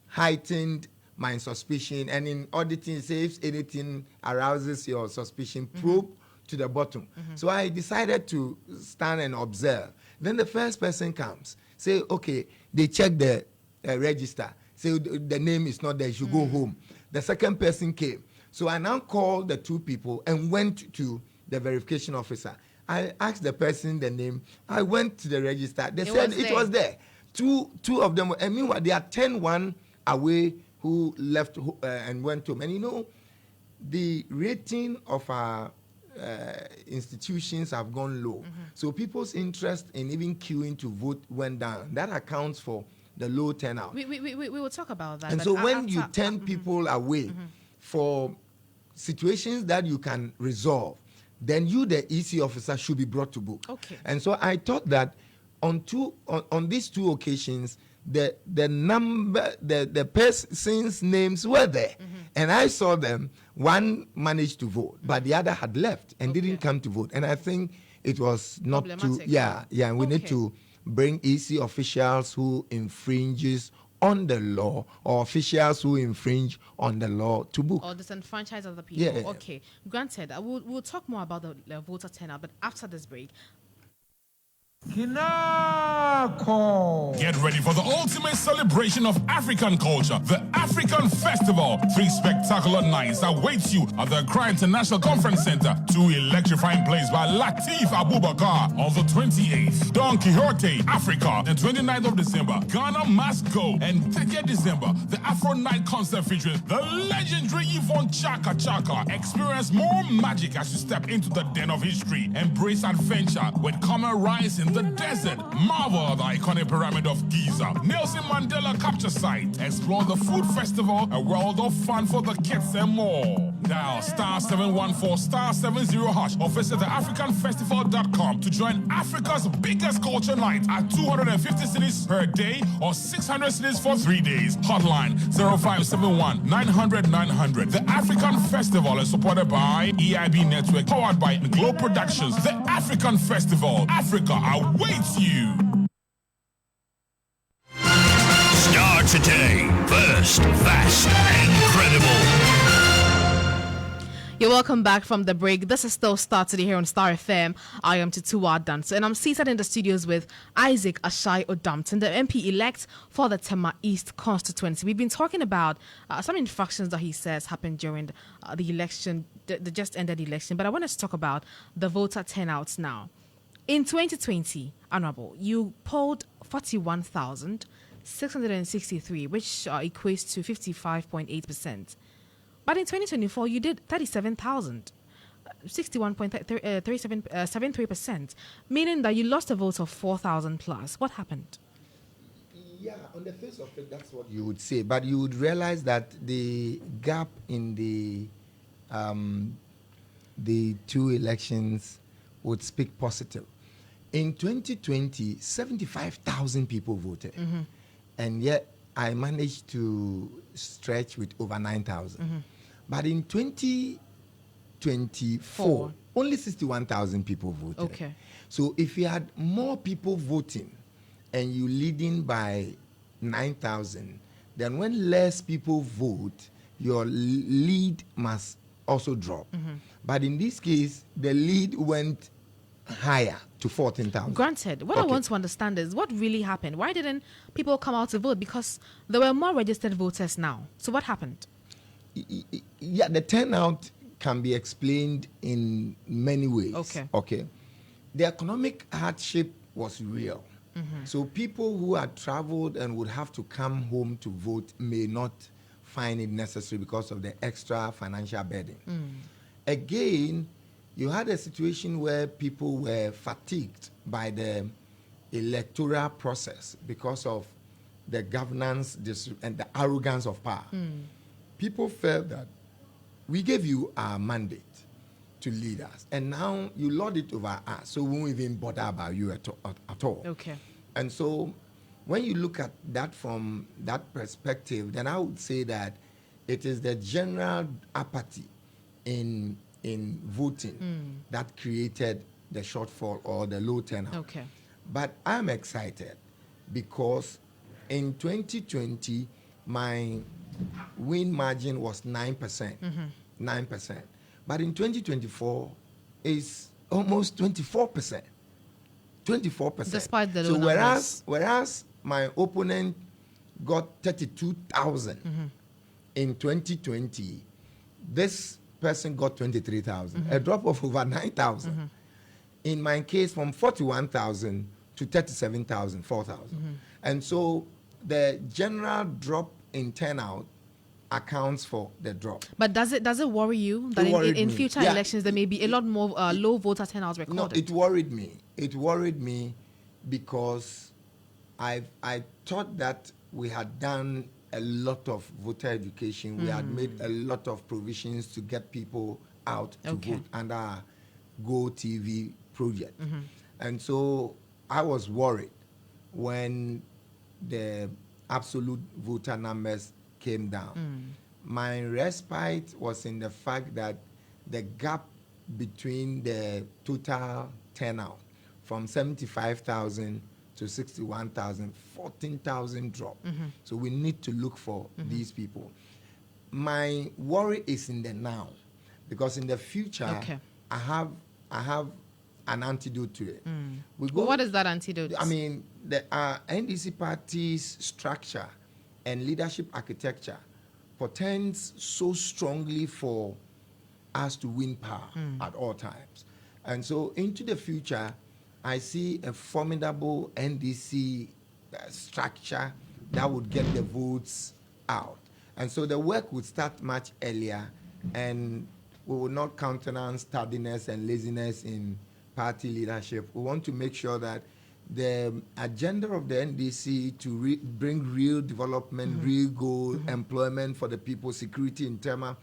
heightened my suspicion. And in auditing, say if anything arouses your suspicion, probe to the bottom. So I decided to stand and observe. Then the first person comes, say, okay, they check the register, say the name is not there, you should go home. The second person came. So I now called the 2 people and went to the verification officer. I asked the person the name. I went to the register. They said it was there. Two of them, and meanwhile, there are 10 away who left and went home. And you know, the rating of our institutions have gone low. So people's interest in even queuing to vote went down. That accounts for the low turnout. We will talk about that. And so when you turn people away for situations that you can resolve, then you, the EC officer, should be brought to book. Okay. And so I thought that on these 2 occasions, the person's names were there, and I saw them. One managed to vote, but the other had left and didn't come to vote. And I think it was not too. And we need to bring EC officials who infringes on the law or officials who infringe on the law to book. Or disenfranchise other people. Yeah. Okay, granted. We'll talk more about the voter turnout, but after this break. Get ready for the ultimate celebration of African culture, the African Festival. 3 spectacular nights await you at the Accra International Conference Center. 2 electrifying plays by Lateef Abubakar on the 28th. Don Quixote, Africa, and 29th of December. Ghana Must Go. And 30th December, the Afro Night concert featuring the legendary Yvonne Chaka Chaka. Experience more magic as you step into the den of history. Embrace adventure with Common Rise in the desert. Marvel the iconic pyramid of Giza. Nelson Mandela Capture Site. Explore the food festival, a world of fun for the kids and more. Dial star 714 star 70 hash or visit theafricanfestival.com to join Africa's biggest culture night at 250 cities per day or 600 cities for 3 days. Hotline 0571 900 900. The African Festival is supported by EIB Network, powered by Globe Productions. The African Festival. Africa awaits you. Starr today. First, fast, and credible. You're welcome back from the break. This is still Starr today here on Starr FM. I am Tutua Dancer, and I'm seated in the studios with Isaac Ashai Odampton, the MP-elect for the Tema East constituency. We've been talking about some infractions that he says happened during the election, the just ended election, but I want us to talk about the voter turnouts now. In 2020, Honorable, you polled 41,663, which equates to 55.8%. But in 2024, you did 37,000, 61.73%, meaning that you lost a vote of 4,000 plus. What happened? Yeah, on the face of it, that's what you would say. But you would realize that the gap in the two elections would speak positive. In 2020, 75,000 people voted. Mm-hmm. And yet I managed to stretch with over 9,000. Mm-hmm. But in 2024, only 61,000 people voted. Okay. So if you had more people voting and you leading by 9,000, then when less people vote, your lead must also drop. Mm-hmm. But in this case, the lead went higher to 14,000. Granted, what I want to understand is what really happened. Why didn't people come out to vote? Because there were more registered voters now. So what happened? Yeah, the turnout can be explained in many ways. Okay. The economic hardship was real. Mm-hmm. So people who had traveled and would have to come home to vote may not find it necessary because of the extra financial burden. Mm. Again, you had a situation where people were fatigued by the electoral process because of the governance and the arrogance of power. Mm. People felt that we gave you our mandate to lead us, and now you lord it over us, so we won't even bother about you at all. Okay. And so when you look at that from that perspective, then I would say that it is the general apathy in voting that created the shortfall or the low turnout. Okay. But I'm excited because in 2020, my win margin was 9%. Mm-hmm. 9%. But in 2024, it's almost 24%. 24%. Despite the low numbers. Whereas my opponent got 32,000 in 2020, this person got 23,000, a drop of over 9,000. Mm-hmm. In my case, from 41,000 to 37,000, 4,000. Mm-hmm. And so the general drop in turnout accounts for the drop. But does it worry you that in future elections there may be a lot more low voter turnouts recorded? No, it worried me. It worried me because I thought that we had done a lot of voter education. We had made a lot of provisions to get people out to vote under our Go TV project. Mm-hmm. And so I was worried when the absolute voter numbers came down. My respite was in the fact that the gap between the total turnout from 75,000 to 61,000, 14,000 drop. Mm-hmm. So we need to look for these people. My worry is in the now, because in the future, I have an antidote to it. What is that antidote? I mean, the NDC party's structure and leadership architecture portends so strongly for us to win power at all times. And so into the future, I see a formidable NDC structure that would get the votes out. And so the work would start much earlier, and we will not countenance tardiness and laziness in party leadership. We want to make sure that the agenda of the NDC to bring real development, real goal, employment for the people, security in terms,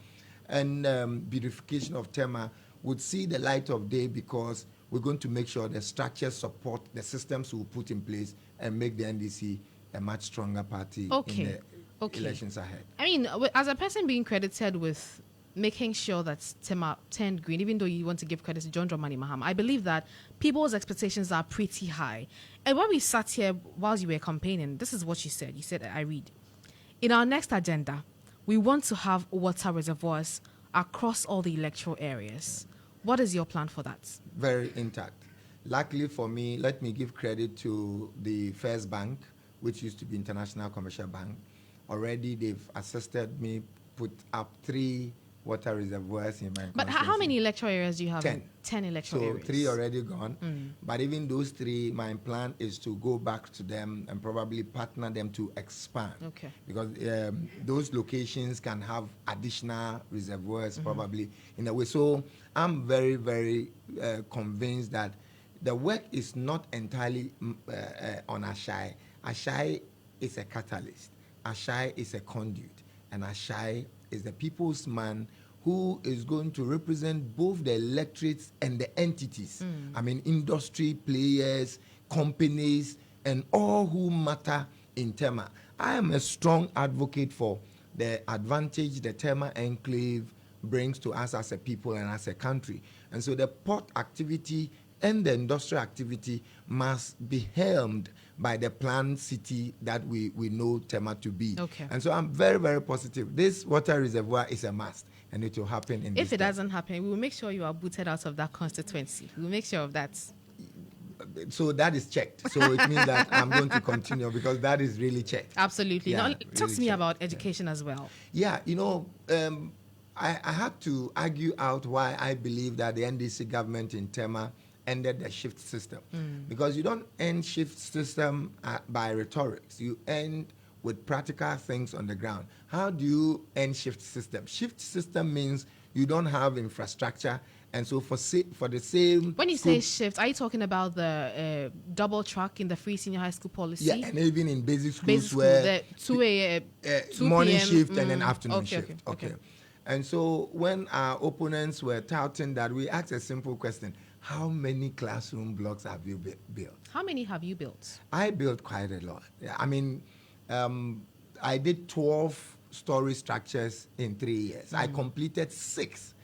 and beautification of Tema would see the light of day, because we're going to make sure the structures support the systems we'll put in place and make the NDC a much stronger party in the elections ahead. I mean, as a person being credited with making sure that Tema turned green, even though you want to give credit to John Dramani Mahama, I believe that people's expectations are pretty high. And when we sat here while you were campaigning, this is what you said. You said, I read, in our next agenda, we want to have water reservoirs across all the electoral areas. What is your plan for that? Very intact. Luckily for me, let me give credit to the First Bank, which used to be International Commercial Bank. Already they've assisted me put up 3 water reservoirs in my But how many electoral areas do you have? 10 electoral areas. So 3 already gone. But even those 3, my plan is to go back to them and probably partner them to expand. Okay. Because those locations can have additional reservoirs probably in a way. So I'm very, very convinced that the work is not entirely on Ashai. Ashai is a catalyst. Ashai is a conduit. And Ashai is the people's man who is going to represent both the electorates and the entities. I mean, industry players, companies, and all who matter in Tema. I am a strong advocate for the advantage the Tema enclave brings to us as a people and as a country. And so the port activity and the industrial activity must be helmed by the planned city that we know Tema to be. Okay. And so I'm very, very positive. This water reservoir is a must, and it will happen in If this it time. doesn't happen, we will make sure you are booted out of that constituency. We will make sure of that. So that is checked. So it means that I'm going to continue, because that is really checked. Absolutely. Yeah, Now, talk really to me checked. about education as well. Yeah, you know, I had to argue out why I believe that the NDC government in Tema ended the shift system. Because you don't end shift system by rhetorics. You end with practical things on the ground. How do you end shift system? Shift system means you don't have infrastructure, and so for the same... When you say shift, are you talking about the double track in the free senior high school policy? Yeah, and even in basic schools Basic school, where... the 2 a.m. 2 morning PM, shift and then afternoon okay, shift. okay. And so when our opponents were touting that, we asked a simple question: how many classroom blocks have you built? How many have you built? I built quite a lot. Yeah, I mean, I did 12-story structures in 3 years. I completed 6.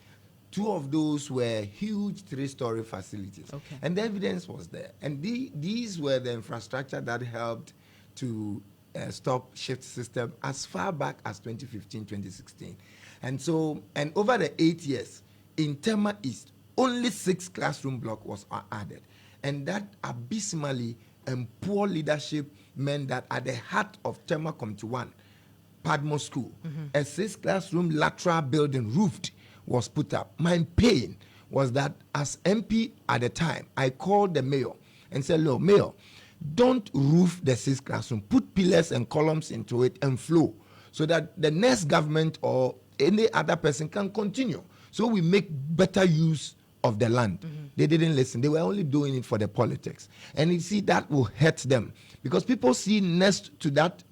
2 of those were huge 3-story facilities. Okay. And the evidence was there. And these were the infrastructure that helped to stop shift system as far back as 2015, 2016. And so, and over the 8 years, in Tema East, only 6 classroom blocks was added. And that abysmally and poor leadership meant that at the heart of Tema Committee 1, Padmo School, a 6-classroom lateral building roofed was put up. My pain was that as MP at the time, I called the mayor and said, look, mayor, don't roof the 6 classroom. Put pillars and columns into it and flow so that the next government or any other person can continue. So we make better use of the land. They didn't listen. They were only doing it for the politics. And you see, that will hurt them because people see next to that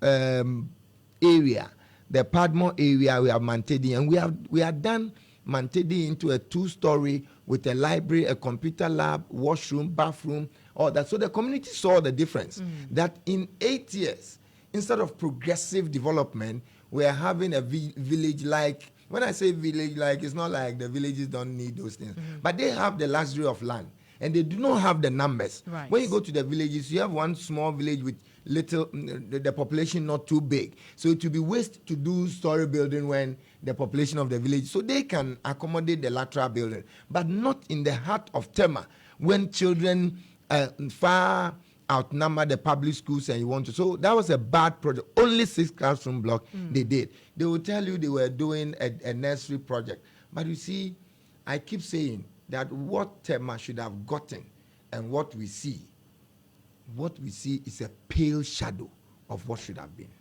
area, the Padmore area, we have Mantedi, and we have done Mantedi into a 2-story with a library, a computer lab, washroom, bathroom, all that. So the community saw the difference. That in 8 years, instead of progressive development, we are having a village like. When I say village like, it's not like the villages don't need those things, but they have the luxury of land, and they do not have the numbers. Right. When you go to the villages, you have one small village with little, the population not too big. So it will be waste to do story building when the population of the village, so they can accommodate the lateral building, but not in the heart of Tema when children far outnumber the public schools and you want to. So that was a bad project. Only 6 classroom block they did. They will tell you they were doing a nursery project. But you see, I keep saying that what Tema should have gotten and what we see is a pale shadow of what should have been.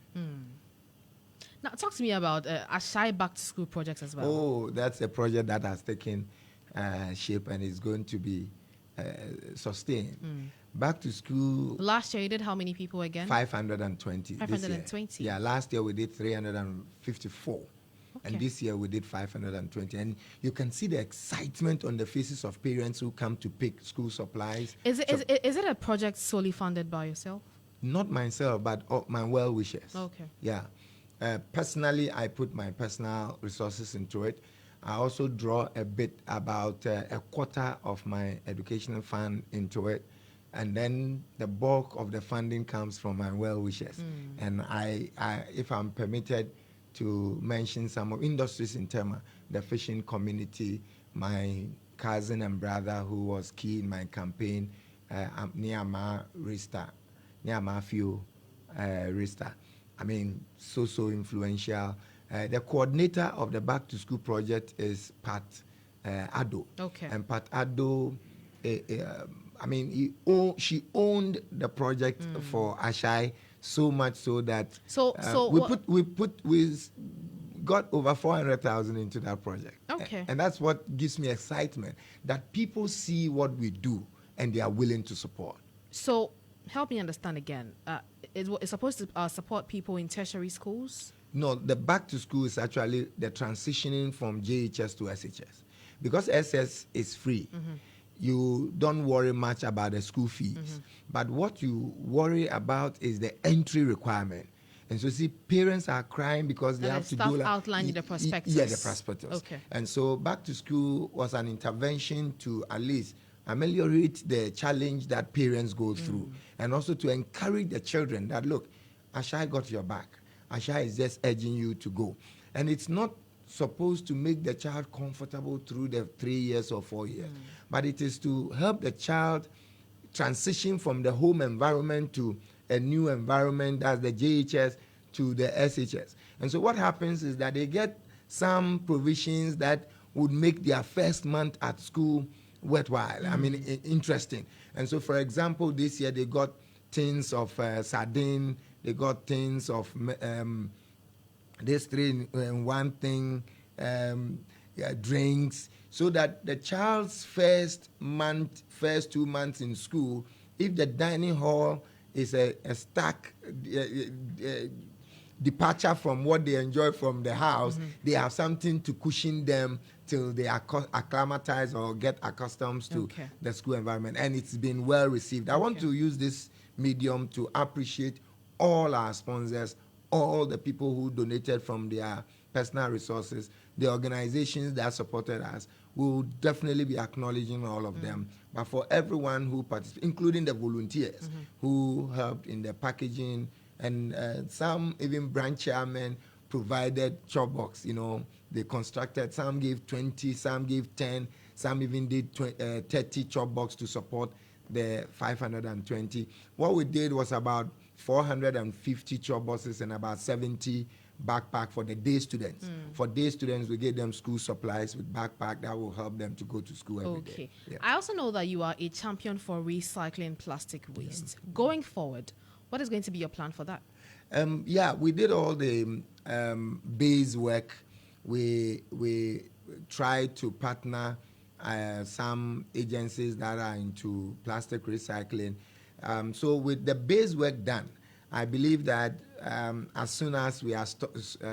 Now, talk to me about Ashai Back to School projects as well. Oh, that's a project that has taken shape and is going to be sustained. Back to school. Last year, you did how many people again? 520. 520. Yeah, last year we did 354. And this year we did 520. And you can see the excitement on the faces of parents who come to pick school supplies. Is it a project solely funded by yourself? Not myself, but my well-wishers. Okay. Yeah. Personally, I put my personal resources into it. I also draw a bit about a quarter of my educational fund into it. And then the bulk of the funding comes from my well-wishers. And I, if I'm permitted to mention some of industries in Tema, the fishing community, my cousin and brother who was key in my campaign, Niama Rista, Niama Fio Rista. I mean, so influential. The coordinator of the Back to School project is Pat Addo. Okay. And Pat Addo, I mean, she owned the project for Ashai so much so that we got over 400,000 into that project. Okay. And that's what gives me excitement, that people see what we do and they are willing to support. So help me understand again. It's supposed to support people in tertiary schools? No, the Back to School is actually the transitioning from JHS to SHS. Because SS is free. You don't worry much about the school fees. But what you worry about is the entry requirement. And so, see, parents are crying because they have to do... outlining the prospectus. Yeah, the prospectus. Okay. And so Back to School was an intervention to at least ameliorate the challenge that parents go through. And also to encourage the children that, look, Ashai got your back. Ashai is just urging you to go. And it's not supposed to make the child comfortable through the 3 years or 4 years, but it is to help the child transition from the home environment to a new environment, that's the JHS to the SHS. And so what happens is that they get some provisions that would make their first month at school worthwhile, I mean, interesting. And so, for example, this year they got tins of sardine, they got tins of this 3-in-1 thing, drinks, so that the child's first 2 months in school, if the dining hall is a stark departure from what they enjoy from the house, they have something to cushion them till they are acclimatize or get accustomed to the school environment. And it's been well received. I want to use this medium to appreciate all our sponsors, all the people who donated from their personal resources, the organizations that supported us. We will definitely be acknowledging all of them. But for everyone who participated, including the volunteers who helped in the packaging, and some even branch chairmen provided chop box. You know, they constructed, some gave 20, some gave 10, some even did 30 chop box to support the 520. What we did was about 450 chop boxes and about 70 backpack for the day students. For day students, we gave them school supplies with backpack that will help them to go to school every day. Yeah. I also know that you are a champion for recycling plastic waste. Going forward, what is going to be your plan for that? Yeah, we did all the base work. We tried to partner some agencies that are into plastic recycling. So with the base work done, I believe that as soon as we are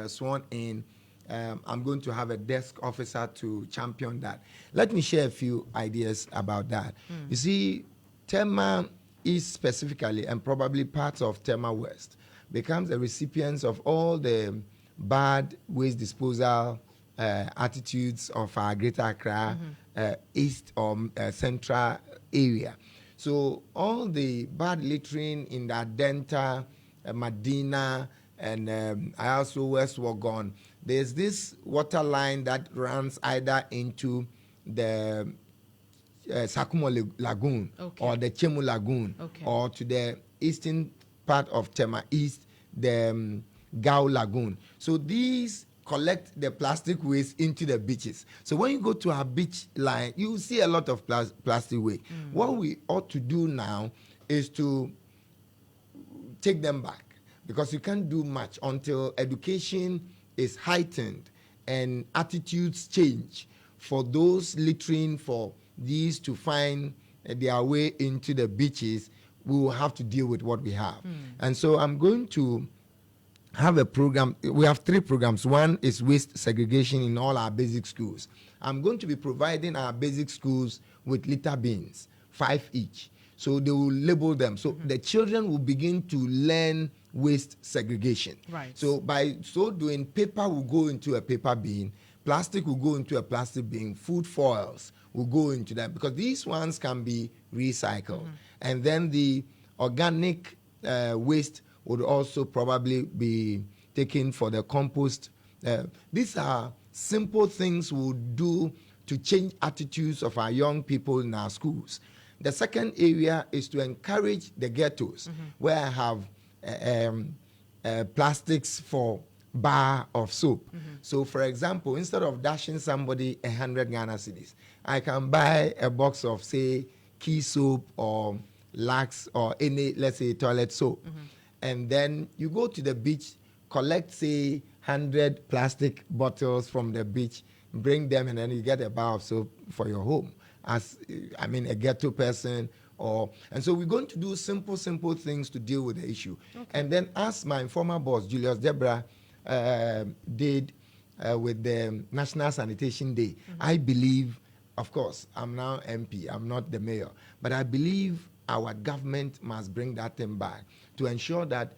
sworn in, I'm going to have a desk officer to champion that. Let me share a few ideas about that. You see, Tema East specifically, and probably parts of Tema West, becomes the recipients of all the bad waste disposal attitudes of our Greater Accra East or Central area. So all the bad littering in the Adenta, Medina, and I also West Wagon, there's this water line that runs either into the Sakumo Lagoon or the Chemu Lagoon or to the eastern part of Tema East, the Gao Lagoon. So these collect the plastic waste into the beaches. So when you go to our beach line, you see a lot of plastic waste. What we ought to do now is to take them back, because you can't do much until education is heightened and attitudes change for those littering for these to find their way into the beaches. We will have to deal with what we have. And so I'm going to have a program. We have 3 programs. One is waste segregation in all our basic schools. I'm going to be providing our basic schools with litter bins, 5 each. So they will label them. So the children will begin to learn waste segregation. Right. So by so doing, paper will go into a paper bin, plastic will go into a plastic bin, food foils will go into that, because these ones can be recycled. And then the organic waste would also probably be taken for the compost. These are simple things we'll do to change attitudes of our young people in our schools. The second area is to encourage the ghettos, where I have plastics for bar of soap. So, for example, instead of dashing somebody 100 Ghana cedis, I can buy a box of, say, Key soap or Lux or any, let's say, toilet soap. And then you go to the beach, collect, say, 100 plastic bottles from the beach, bring them, and then you get a bar of soap for your home. As, I mean, a ghetto person. And so we're going to do simple things to deal with the issue. And then, as my former boss, Julius Debra, did with the National Sanitation Day, I believe, of course, I'm now MP, I'm not the mayor, but I believe our government must bring that thing back to ensure that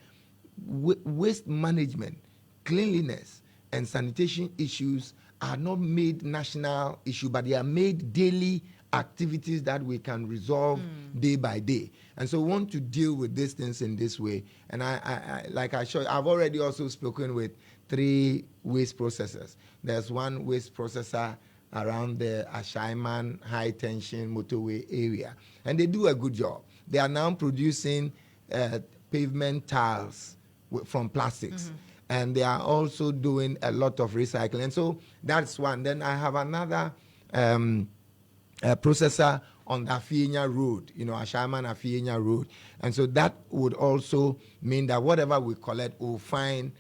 waste management, cleanliness, and sanitation issues are not made national issue, but they are made daily activities that we can resolve day by day. And so we want to deal with these things in this way. And I've already also spoken with 3 waste processors. There's one waste processor around the Ashaiman high tension motorway area, and they do a good job. They are now producing pavement tiles from plastics, and they are also doing a lot of recycling. And so that's one. Then I have another processor on the Afienya Road, Ashaiman Afienya Road. And so that would also mean that whatever we collect will find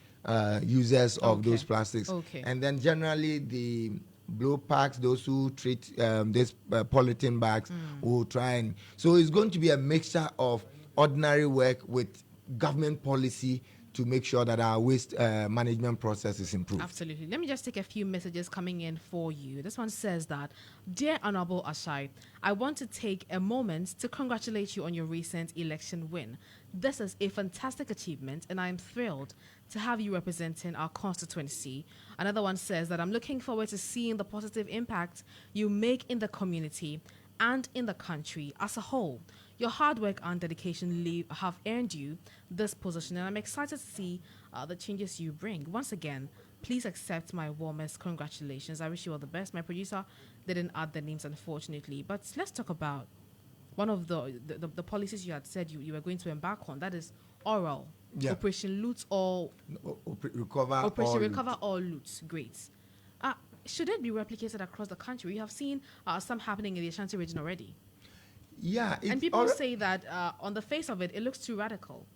users of those plastics. And then generally the blow packs, those who treat these polythene bags, will try and... So it's going to be a mixture of ordinary work with government policy to make sure that our waste management process is improved. Absolutely. Let me just take a few messages coming in for you. This one says that, Dear Honorable Ashai, I want to take a moment to congratulate you on your recent election win. This is a fantastic achievement, and I am thrilled to have you representing our constituency. Another one says that I'm looking forward to seeing the positive impact you make in the community and in the country as a whole. Your hard work and dedication have earned you this position, and I'm excited to see the changes you bring. Once again, please accept my warmest congratulations. I wish you all the best. My producer didn't add the names, unfortunately, but let's talk about one of the policies you had said you were going to embark on. That is oral. Yeah. Operation Loot All. Recover All Loot. Great. Should it be replicated across the country? We have seen some happening in the Ashanti region already. Yeah. And people say that on the face of it, it looks too radical.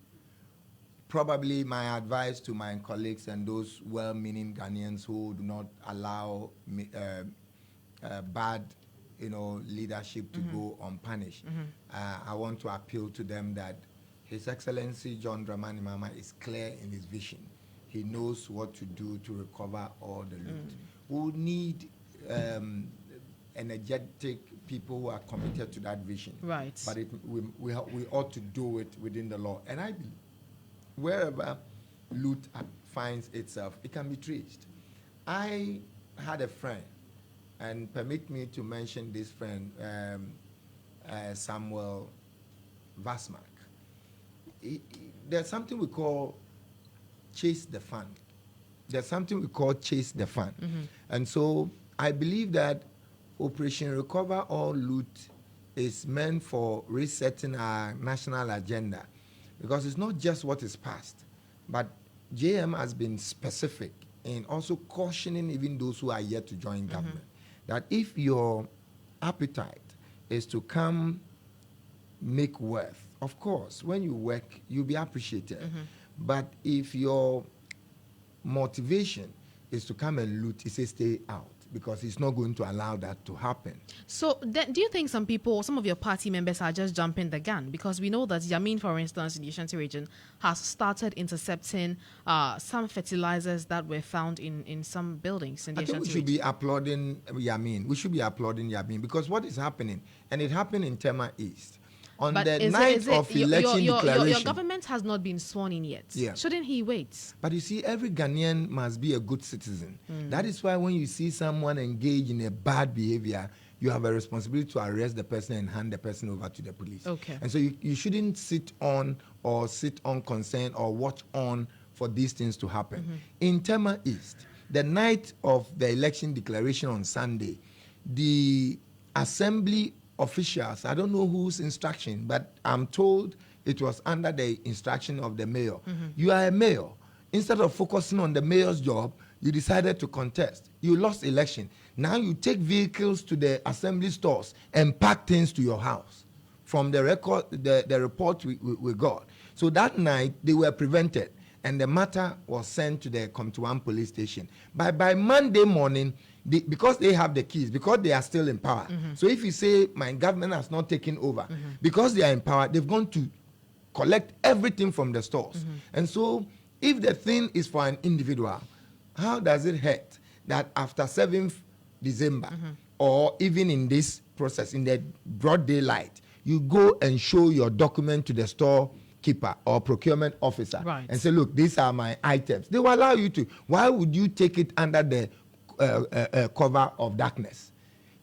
Probably my advice to my colleagues and those well-meaning Ghanaians who do not allow bad, leadership to go unpunished. I want to appeal to them that His Excellency John Dramani Mahama is clear in his vision. He knows what to do to recover all the loot. We need energetic people who are committed to that vision. Right. But we ought to do it within the law. And I believe wherever loot finds itself, it can be traced. I had a friend, and permit me to mention this friend, Samuel Vasmark. There's something we call chase the fun. And so I believe that Operation Recover All Loot is meant for resetting our national agenda, because it's not just what is passed, but JM has been specific in also cautioning even those who are yet to join government, that if your appetite is to come make worth, of course, when you work, you'll be appreciated. But if your motivation is to come and loot, it says stay out. because he's not going to allow that to happen. So, do you think some people, some of your party members, are just jumping the gun? Because we know that Yamin, for instance, in the Ashanti region, has started intercepting some fertilizers that were found in some buildings in the I think Ashanti we should region. be applauding Yamin. We should be applauding Yamin because what is happening, and it happened in Tema East. On But the night of election declaration, your government has not been sworn in yet. Yeah. Shouldn't he wait? But you see, every Ghanaian must be a good citizen. That is why when you see someone engage in a bad behavior, you have a responsibility to arrest the person and hand the person over to the police. Okay. And so you shouldn't sit on concern or watch on for these things to happen. In Tema East, the night of the election declaration on Sunday, the assembly officials, I don't know whose instruction, but I'm told it was under the instruction of the mayor. You are a mayor. Instead of focusing on the mayor's job, you decided to contest. You lost election. Now you take vehicles to the assembly stores and pack things to your house. From the record, the report we got. So that night, they were prevented, and the matter was sent to the Comtuan police station. By Monday morning, because they have the keys, because they are still in power. So if you say my government has not taken over, because they are in power, they've gone to collect everything from the stores. And so if the thing is for an individual, how does it hurt that after 7th December, or even in this process, in the broad daylight, you go and show your document to the storekeeper or procurement officer and say, look, these are my items. They will allow you to. Why would you take it under the cover of darkness?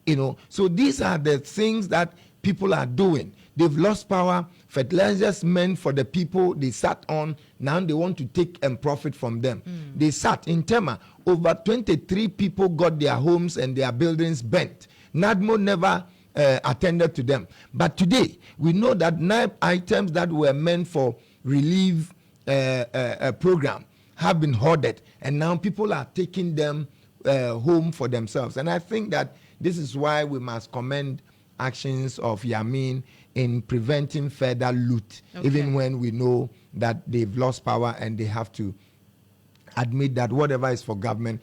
You know, so these are the things that people are doing. They've lost power. Fertilizers meant for the people they sat on. Now they want to take and profit from them. They sat in Tema. Over 23 people got their homes and their buildings burnt. NADMO never attended to them. But today, we know that 9 items that were meant for relief program have been hoarded. And now people are taking them home for themselves. And I think that this is why we must commend actions of Yamin in preventing further loot, even when we know that they've lost power and they have to admit that whatever is for government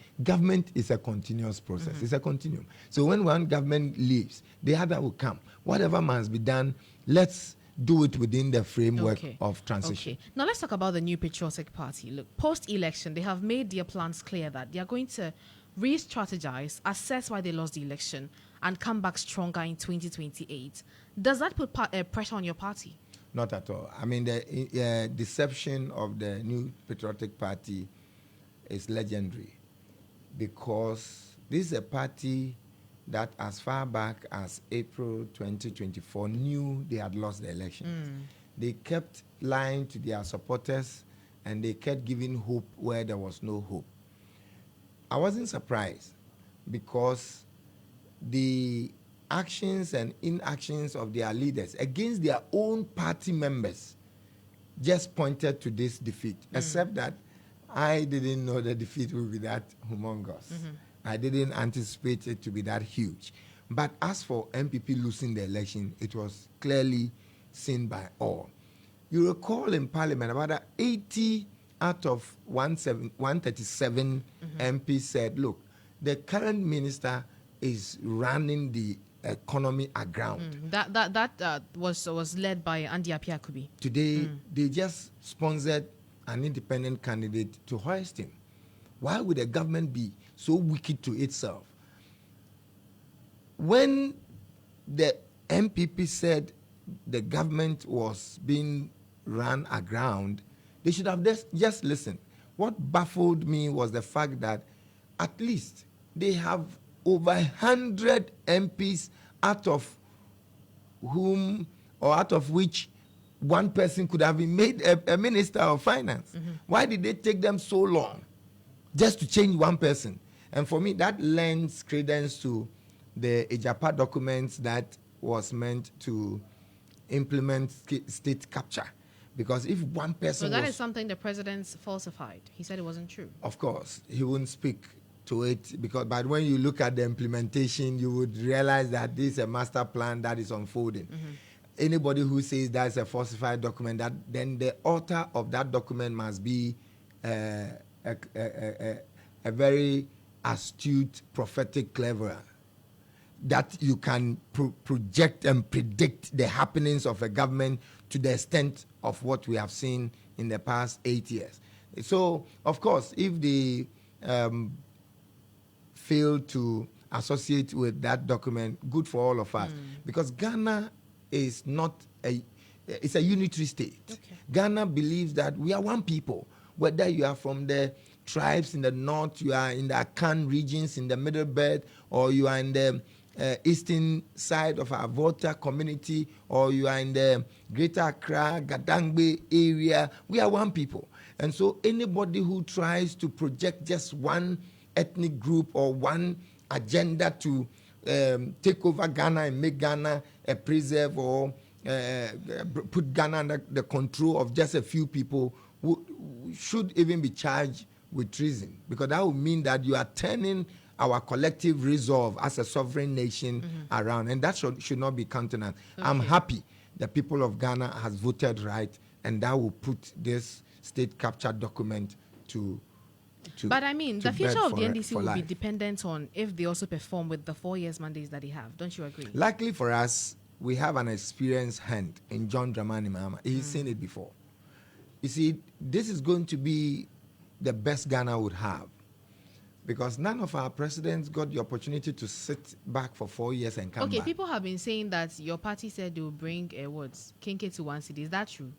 is a continuous process. It's a continuum. So when one government leaves, the other will come. Whatever must be done, let's do it within the framework of transition. Okay. Now let's talk about the New Patriotic Party. Look, post-election, they have made their plans clear that they are going to re-strategize, assess why they lost the election, and come back stronger in 2028. Does that put pressure on your party? Not at all. I mean, the deception of the New Patriotic Party is legendary because this is a party that as far back as April 2024 knew they had lost the election. They kept lying to their supporters and they kept giving hope where there was no hope. I wasn't surprised because the actions and inactions of their leaders against their own party members just pointed to this defeat, except that I didn't know the defeat would be that humongous. I didn't anticipate it to be that huge. But as for MPP losing the election, it was clearly seen by all. You recall in Parliament, about 80 out of 137 MPs said, look, the current minister is running the economy aground. That was led by Andy Apiakubi. Today, they just sponsored an independent candidate to hoist him. Why would a government be so wicked to itself? When the MPP said the government was being run aground, they should have just listened. What baffled me was the fact that at least they have over 100 MPs out of which one person could have been made a minister of finance. Why did they take them so long just to change one person? And for me, that lends credence to the Ejapa documents that was meant to implement state capture. Because if one person So that is something the president falsified. He said it wasn't true. Of course, he wouldn't speak to it, but when you look at the implementation, you would realize that this is a master plan that is unfolding. Anybody who says that's a falsified document, then the author of that document must be a very astute, prophetic, clever, that you can project and predict the happenings of a government to the extent of what we have seen in the past 8 years. So, of course, if they fail to associate with that document, good for all of us. Because Ghana is not it's a unitary state. Okay. Ghana believes that we are one people. Whether you are from the tribes in the north, you are in the Akan regions in the Middle Belt, or you are in the eastern side of our Volta community, or you are in the Greater Accra, Gadangbe area, we are one people. And so anybody who tries to project just one ethnic group or one agenda to take over Ghana and make Ghana a preserve, or put Ghana under the control of just a few people, who should even be charged with treason, because that would mean that you are turning our collective resolve as a sovereign nation around, and that should not be countenanced. Okay. I'm happy the people of Ghana has voted right, and that will put this state capture document to but I mean, the future of the NDC will be dependent on if they also perform with the 4 years mandates that they have. Don't you agree? Luckily for us, we have an experienced hand in John Dramani Mahama. He's seen it before. You see, this is going to be the best Ghana would have, because none of our presidents got the opportunity to sit back for 4 years and come back. Okay, people have been saying that your party said they will bring Kinke to one city. Is that true?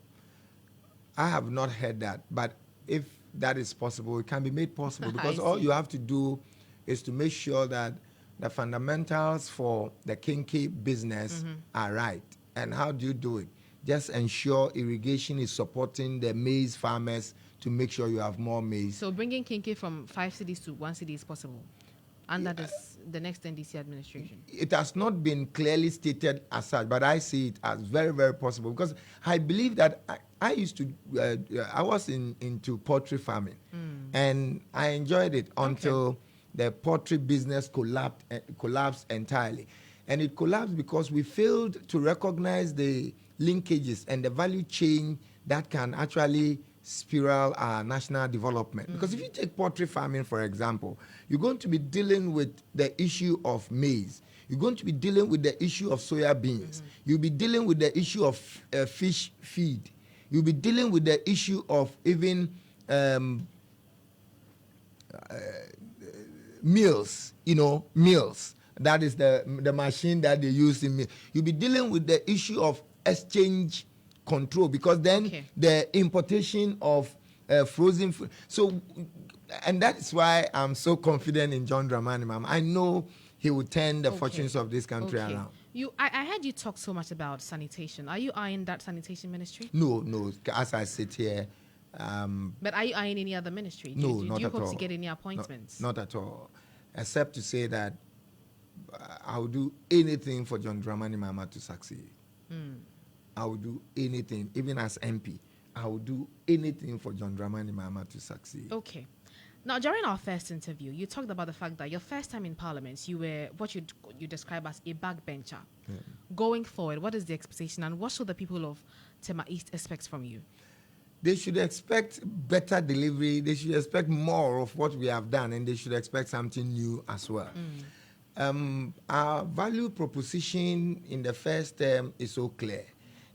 I have not heard that, but if that is possible, it can be made possible, because all you have to do is to make sure that the fundamentals for the Kinke business are right. And how do you do it? Just ensure irrigation is supporting the maize farmers to make sure you have more maize. So bringing Kinke from 5 cities to 1 city is possible under the next NDC administration? It has not been clearly stated as such, but I see it as very, very possible, because I believe that I used to, I was into poultry farming, and I enjoyed it until the poultry business collapsed entirely. And it collapsed because we failed to recognize the linkages and the value chain that can actually spiral our national development. Because if you take poultry farming, for example, you're going to be dealing with the issue of maize. You're going to be dealing with the issue of soya beans. You'll be dealing with the issue of fish feed. You'll be dealing with the issue of even meals, meals. That is the machine that they use in meal. You'll be dealing with the issue of exchange control, because then the importation of frozen food. So, and that's why I'm so confident in John Dramani Mahama. I know he will turn the fortunes of this country around. I heard you talk so much about sanitation. Are you eyeing that sanitation ministry? No. As I sit here. But are you eyeing any other ministry? No, do you hope to get any appointments? Not at all. Except to say that I will do anything for John Dramani Mahama to succeed. I will do anything, even as MP. I will do anything for John Dramani Mahama to succeed. Okay. Now, during our first interview, you talked about the fact that your first time in Parliament, you were what you describe as a backbencher. Yeah. Going forward, what is the expectation, and what should the people of Tema East expect from you? They should expect better delivery. They should expect more of what we have done, and they should expect something new as well. Our value proposition in the first term is so clear.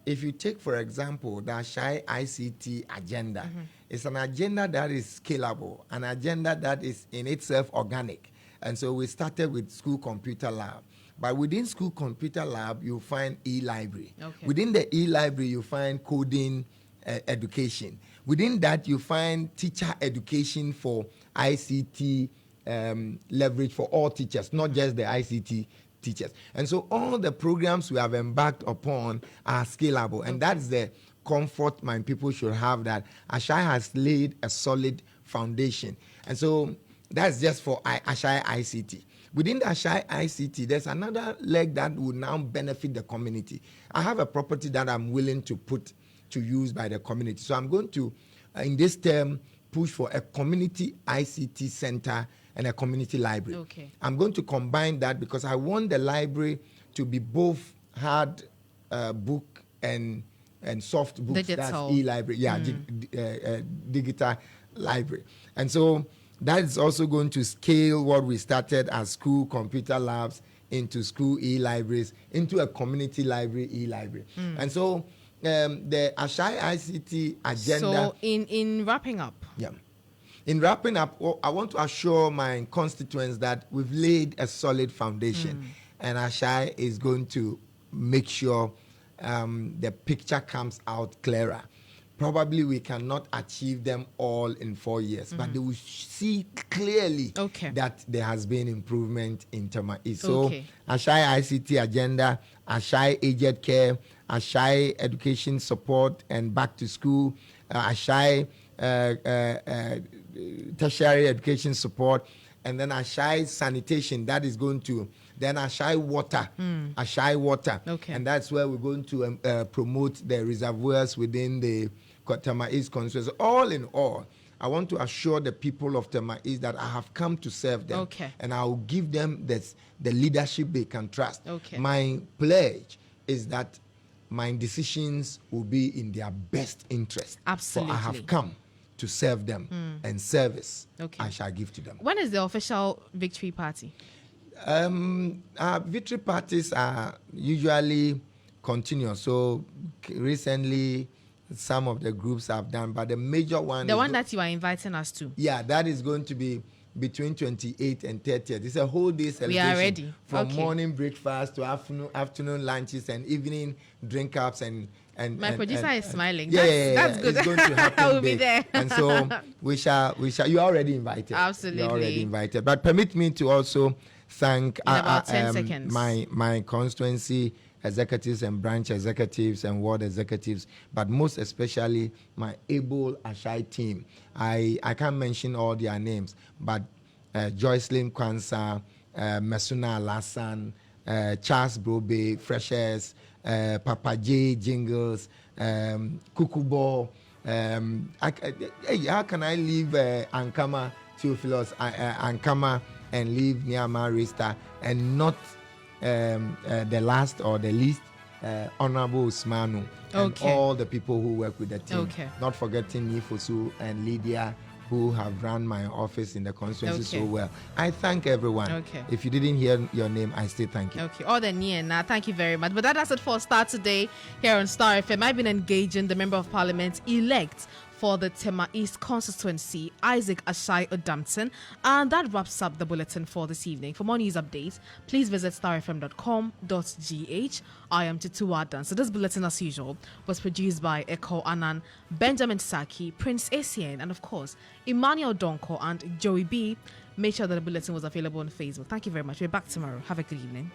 If you take, for example, the Ashai ICT agenda, it's an agenda that is scalable, an agenda that is in itself organic. And so we started with school computer lab. But within school computer lab, you find e-library. Okay. Within the e-library, you find coding education. Within that, you find teacher education for ICT leverage for all teachers, not just the ICT teachers. And so all the programs we have embarked upon are scalable. And that's the comfort my people should have, that Ashai has laid a solid foundation. And so that's just for Ashai ICT. Within the Ashai ICT, there's another leg that will now benefit the community. I have a property that I'm willing to put to use by the community. So I'm going to, in this term, push for a community ICT center and a community library. Okay. I'm going to combine that because I want the library to be both hard book and soft books. Digital. That's e-library. Yeah, digital library. And so That is also going to scale what we started as school computer labs into school e-libraries, into a community library e-library. And so the Ashai ICT agenda... So in wrapping up... Yeah. In wrapping up, I want to assure my constituents that we've laid a solid foundation, and Ashai is going to make sure the picture comes out clearer. Probably we cannot achieve them all in 4 years, but they will see clearly that there has been improvement in Tema East. So, Ashai ICT agenda, Ashai aged care, Ashai education support and back to school, Ashai tertiary education support, and then Ashai sanitation, that is going to, then Ashai water, Ashai water, and that's where we're going to promote the reservoirs within the Tema East constituency. All in all, I want to assure the people of Tema East that I have come to serve them, and I will give them the leadership they can trust. My pledge is that my decisions will be in their best interest. Absolutely. For I have come to serve them, and service I shall give to them. When is the official victory party? Our victory parties are usually continuous. So recently, some of the groups have done, but the major one... The one that you are inviting us to? Yeah, that is going to be between 28th and 30th. It's a whole day celebration. We are ready. From morning breakfast to afternoon lunches and evening drink ups and my producer is smiling. Yeah, that's good. It's going to happen. I will be there. And so we shall. You are already invited. Absolutely. You are already invited. But permit me to also thank about 10 seconds. my constituency executives and branch executives and ward executives, but most especially my able Ashai team. I can't mention all their names, but Joycelyn Kwanzaa, Mesuna Lassan, Charles Brobe, Freshers, Papa J Jingles, Kukubo. How can I leave Ankama Theophilus, Ankama, and leave Niama Rista, and not the last or the least, Honorable Usmanu, and all the people who work with the team. Not forgetting Nifosu and Lydia, who have run my office in the constituency so well. I thank everyone. If you didn't hear your name, I still thank you. All the Niena, thank you very much. But that's it for Starr today here on Starr FM. I've been engaging the Member of Parliament elect for the Tema East constituency, Isaac Ashai Odampton. And that wraps up the bulletin for this evening. For more news updates, please visit starfm.com.gh. I am Titu Adan. So this bulletin, as usual, was produced by Eko Anan, Benjamin Saki, Prince Asian, and of course, Emmanuel Donko and Joey B. Make sure that the bulletin was available on Facebook. Thank you very much. We're back tomorrow. Have a good evening.